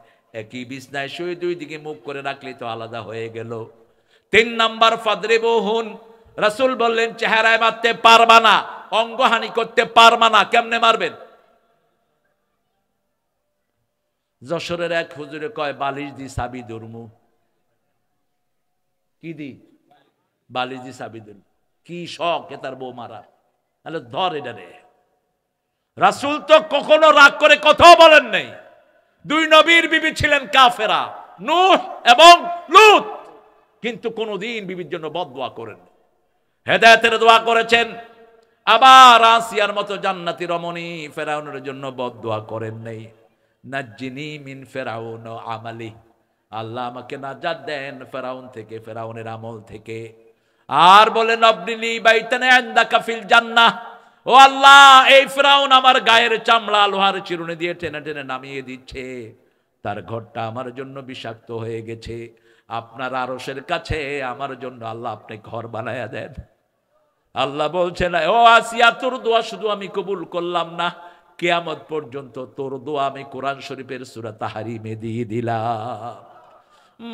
একই বিছনায় শুয়ে দুই দিকে মুখ করে রাখলে তো আলাদা হয়ে গেল। 3 নম্বর ফাদরিবুহুন, রাসূল বললেন চেহারায় মারতে পারবা না, অঙ্গহানি করতে পারবা না। কেমনে মারবেন? যশোরের এক হুজুরে কয় বালিশ দি সাবি দুরমু। কি দি? বালিশ দি সাবি দুরমু। কি শখ এ তার বউ মারার, তাহলে ধর এটা রে। রাসূল তো কখনো রাগ করে কথাও বলেন নাই। দুই নবীর বিবি ছিলেন কাফেরা, নূহ এবং লূত, কিন্তু কোনদিন বিবির জন্য বদদোয়া করেন, হেদায়েতের দোয়া করেছেন। আবার আসিয়ার মতো জান্নাতি রমণী ফেরাউনের জন্য বদদোয়া করেন নাই, নাজ্জিনি মিন ফেরাউন আমালি, আল্লাহ আমাকে নাজাত দেন ফেরাউন থেকে, ফেরাউনের আমল থেকে। আর বলেন আবনিলি বাইতান ইনদাকা ফিল জান্নাহ, ও আল্লাহ এই ফেরাউন আমার গায়ের চামড়া লোহার চিরুনি দিয়ে টেনে টেনে নামিয়ে দিচ্ছে, তার ঘরটা আমার জন্য বিষাক্ত হয়ে গেছে, আপনার আরশের কাছে আমার জন্য আল্লাহ আপনি ঘর বানায়া দেন। আল্লাহ বলছেন ও আসিয়া, তোর দোয়া শুধু আমি কবুল করলাম না, কিয়ামত পর্যন্ত তোর দোয়া আমি কোরআন শরীফের সূরা তাহরিমে দিয়ে দিলাম।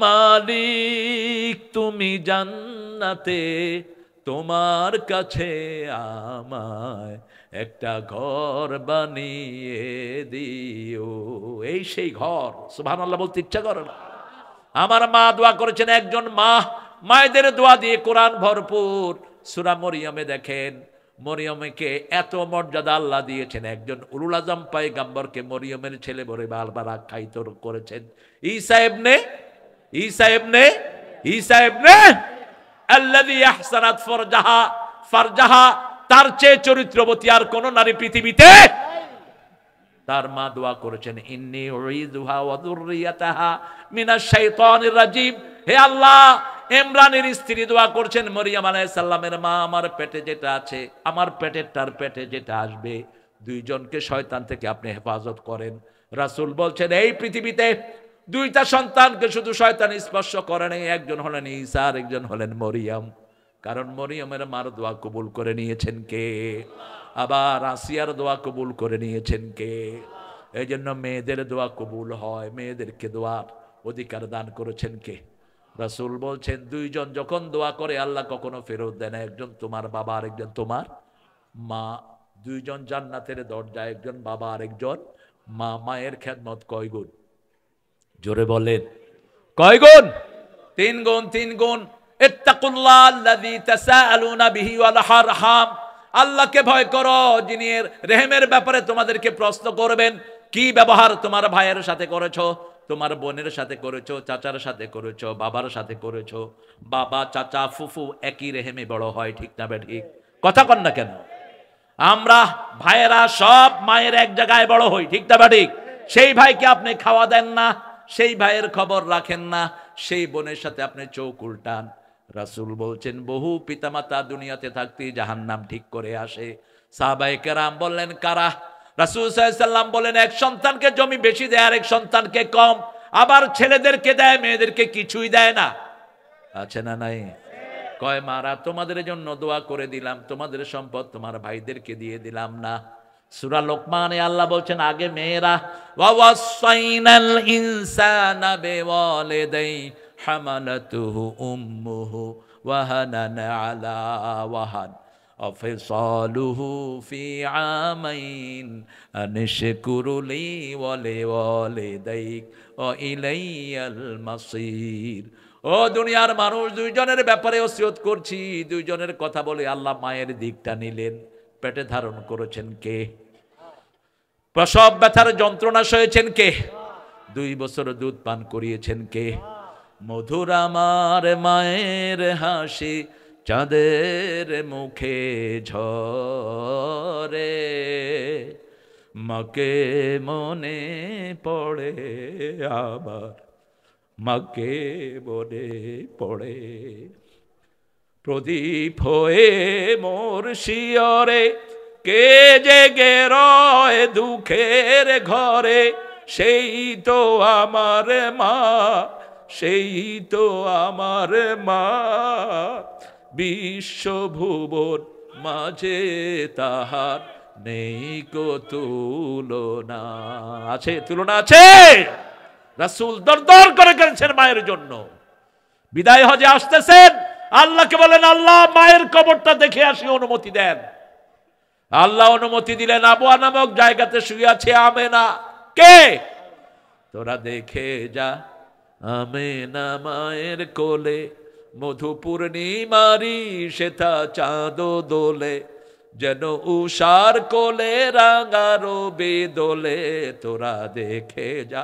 মালিক তুমি জান্নাতে তোমার কাছে আমায় একটা ঘর বানিয়ে দিও, এই সেই ঘর। সুবহানাল্লাহ বলতে ইচ্ছা করে না? আমার মা দোয়া করেছেন, একজন মা, মায়েদের দোয়া দিয়ে কোরআন ভরপুর। সূরা মরিয়মে দেখেন, মরিয়মকে এত মর্যাদা আল্লাহ দিয়েছেন, একজন উলুল আজম পয়গম্বরকে মরিয়মের ছেলে বলে বারবার আখ্যায়িত করেছেন। ঈসা ইবনে আল্লাযী আহসানাত ফারজাহা, তার চেয়ে চরিত্রবতী আর কোন নারী পৃথিবীতে। তার মা দোয়া করেছেন, ইন্নী উঈযুহা ওয়া যুররিয়াতাহা মিনাশ শাইতানির রাজিম। হে আল্লাহ, ইমরানের স্ত্রী দোয়া করছেন, মরিয়ম আলাইহিস সালামের মা, আমার পেটে যেটা আছে, আমার পেটের তার পেটে যেটা আসবে, দুইজনকে শয়তান থেকে আপনি হেফাজত করেন। রাসূল বলছেন এই পৃথিবীতে দুইটা সন্তানকে শুধু শয়তান স্পর্শ করে নাই, একজন হলেন ঈসা আর একজন হলেন মরিয়ম। কারণ মরিয়মের মার দোয়া কবুল করে নিয়েছেন কে? আবার আসিয়ার দোয়া কবুল করে নিয়েছেন কে? এই জন্য মেয়েদের দোয়া কবুল হয়, মেয়েদেরকে দোয়ার অধিকার দান করেছেন কে? রাসূল বলছেন দুইজন যখন দোয়া করে আল্লাহ কখনো ফেরত দেয় না, একজন তোমার বাবা আর একজন তোমার মা। দুইজন জান্নাতের দরজা, একজন বাবা আর একজন মা। মায়ের খেদমত কয় গুণ? জোরে বলেন কয় গুণ? 3 গুণ। 3 গুণ। ইত্তাকুল্লাহ আল্লাযী তাসাআলুনা বিহি ওয়াল আরহাম, আল্লাহকে ভয় করো যিনি রেহেমের ব্যাপারে তোমাদেরকে প্রশ্ন করবেন। কি ব্যবহার তোমার ভাইয়ের সাথে করেছো, তোমার বোনের সাথে করেছো, চাচার সাথে করেছো, বাবার সাথে করেছো। বাবা, চাচা, ফুফু একই রেহেমে বড় হয়, ঠিক না ঠিক? কথা কন না কেন? আমরা ভাইয়েরা সব মায়ের এক জায়গায় বড় হই, ঠিক না ঠিক? সেই ভাইকে আপনি খাওয়া দেন না, সেই ভাইয়ের খবর রাখেন না, সেই বোনের সাথে আপনি চোখ উল্টান। রাসূল বলছেন বহু পিতামাতা দুনিয়াতে থাকতে জাহান্নাম ঠিক করে আসে। সাহাবায়ে কেরাম বললেন কারা? রাসূল সাল্লাল্লাহু আলাইহি সাল্লাম বলেন এক সন্তানকে জমি বেশি দেয় আর এক সন্তানকে কম, আবার ছেলেদেরকে দেয় মেয়েদেরকে কিছুই দেয় না। আছে না নাই? কয় মারা তোমাদের জন্য দোয়া করে দিলাম, তোমাদের সম্পদ তোমার ভাইদেরকে দিয়ে দিলাম না। সূরা লোকমানে আল্লাহ বলছেন আগে মেয়েরা, ওয়া ওয়াসাইনাল ইনসানা বিওয়ালিদাইহি হামালাতুহু উম্মুহু ওয়াহানান আলা ওয়াহান وفصاله في عامين أن اشكر لي ولوالديك وإلي المصير। ও দুনিয়ার মানুষ, দুইজনের ব্যাপারে ওসিয়ত করছি। দুইজনের কথা বলে আল্লাহ মায়ের দিকটা নিলেন। পেটে ধারণ করেছেন কে? প্রসব ব্যথার যন্ত্রণা সয়েছেন কে? 2 বছর দুধ পান করিয়েছেন কে? মধুর আমার মায়ের হাসি চাঁদের মুখে ঝরে, মাকে মনে পড়ে আবার, মাকে মনে পড়ে। প্রদীপ হয়ে মোর শিয়রে কে জেগে রয় দুঃখের ঘরে, সেই তো আমার মা, সেই তো আমার মা। বিশ্বভুবন মাঝে তাহার নেই কো তুলনা। আছে তুলনা? আছে। রাসূল দর দর করে গেছেন মায়ের জন্য। বিদায় হজে আসতেছেন, আল্লাহকে বলেন আল্লাহ মায়ের কবরটা দেখে আসি, অনুমতি দেন। আল্লাহ অনুমতি দিলেন। আবওয়া নামক জায়গাতে শুয়ে আছে আমেনা। কে? তোরা দেখে যা আমেনা মায়ের কোলে, মধু পূর্ণিমারি সেথা চাঁদ দোলে, যেন উষার কোলে রাঙা রবি দোলে। তোরা দেখে যা।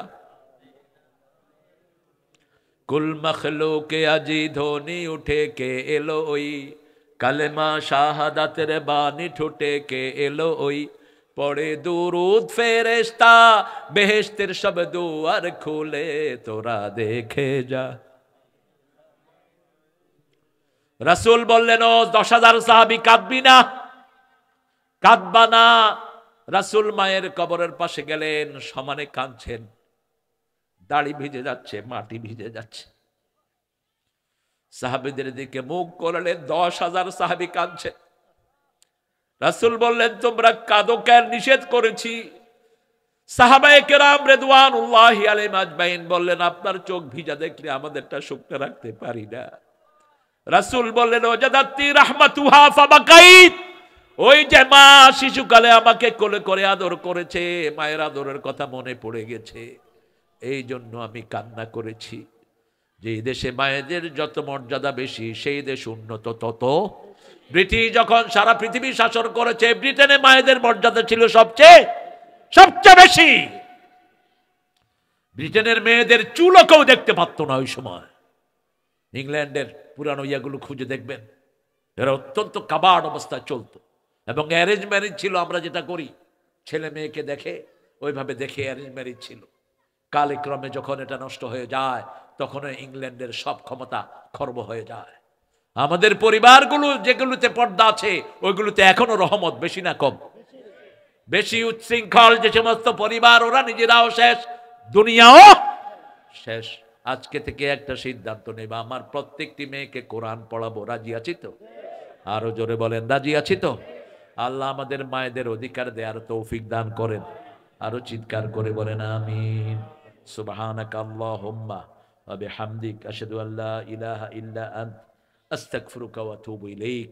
কুল মখলুকে আজি ধ্বনি উঠে কে এলো ওই, কালেমা শাহাদাতের বাণী ঠোঁটে কে এলো ওই, পড়ে দুরুদ ফেরেশতা বেহেশতের সব দুয়ার খুলে। তোরা দেখে যা। রাসূল বললেন ও 10,000 সাহাবী কাঁদবি না, কাঁদবা না। রাসূল মায়ের কবরের পাশে গেলেন, সমানে কাঁদছেন। দাড়ি ভিজে যাচ্ছে, মাটি ভিজে যাচ্ছে। সাহাবীদের দিকে মুখ করলেন, 10,000 সাহাবী কাঁদছে। রাসূল বললেন তোমরা কাঁদো কেন? নিষেধ করেছি। সাহাবায়ে কেরাম রিদওয়ানুল্লাহি আলাইহিম আজমাইন বললেন আপনার চোখ ভিজা দেখলে আমাদেরটা শুকনো রাখতে পারি না। রাসূল বললেন ওয়াজাদাতি রাহমাতুহা ফাবাকাইত, ওই যে মা শিশুকালে আমাকে কোলে করে আদর করেছে, মায়ের আদরের কথা মনে পড়ে গেছে, এই জন্য আমি কান্না করেছি। যে দেশে মায়েদের যত মর্যাদা বেশি সেই দেশ উন্নত তত। ব্রিটিশ যখন সারা পৃথিবী শাসন করেছে, ব্রিটেনে মায়েদের মর্যাদা ছিল সবচেয়ে বেশি। ব্রিটেনের মেয়েদের চুলও কেউ দেখতে পারতো না ওই সময়। ইংল্যান্ডের পুরানো ইয়াগুলো খুঁজে দেখবেন, এরা অত্যন্ত কাবাড অবস্থায় চলতো। এবং অ্যারেঞ্জ ম্যারেজ ছিল, আমরা যেটা করি ছেলে মেয়েকে দেখে ওইভাবে দেখে অ্যারেঞ্জ ম্যারেজ ছিল। কালক্রমে যখন এটা নষ্ট হয়ে যায় তখন ইংল্যান্ডের সব ক্ষমতা খর্ব হয়ে যায়। আমাদের পরিবারগুলো যেগুলোতে পর্দা আছে ওইগুলোতে এখনো রহমত বেশি না কম? বেশি। উচ্ছৃঙ্খল যে সমস্ত পরিবার ওরা নিজেরাও শেষ, দুনিয়াও শেষ। আজকে থেকে একটা সিদ্ধান্ত নেবা, আমার প্রত্যেকটি মেয়েকে কোরআন পড়াবো। রাজি আছি তো? আরো জোরে বলেন রাজি আছি তো? আল্লাহ আমাদের মায়েদের অধিকার দেওয়ার তৌফিক দান করেন। আরো চিৎকার করে বলেন আমিন। সুবহানাকা আল্লাহুম্মা ওয়া বিহামদিক আশহাদু আল্লা ইলাহা ইল্লা আনতা আস্তাগফিরুকা ওয়া আতুবু ইলাইক।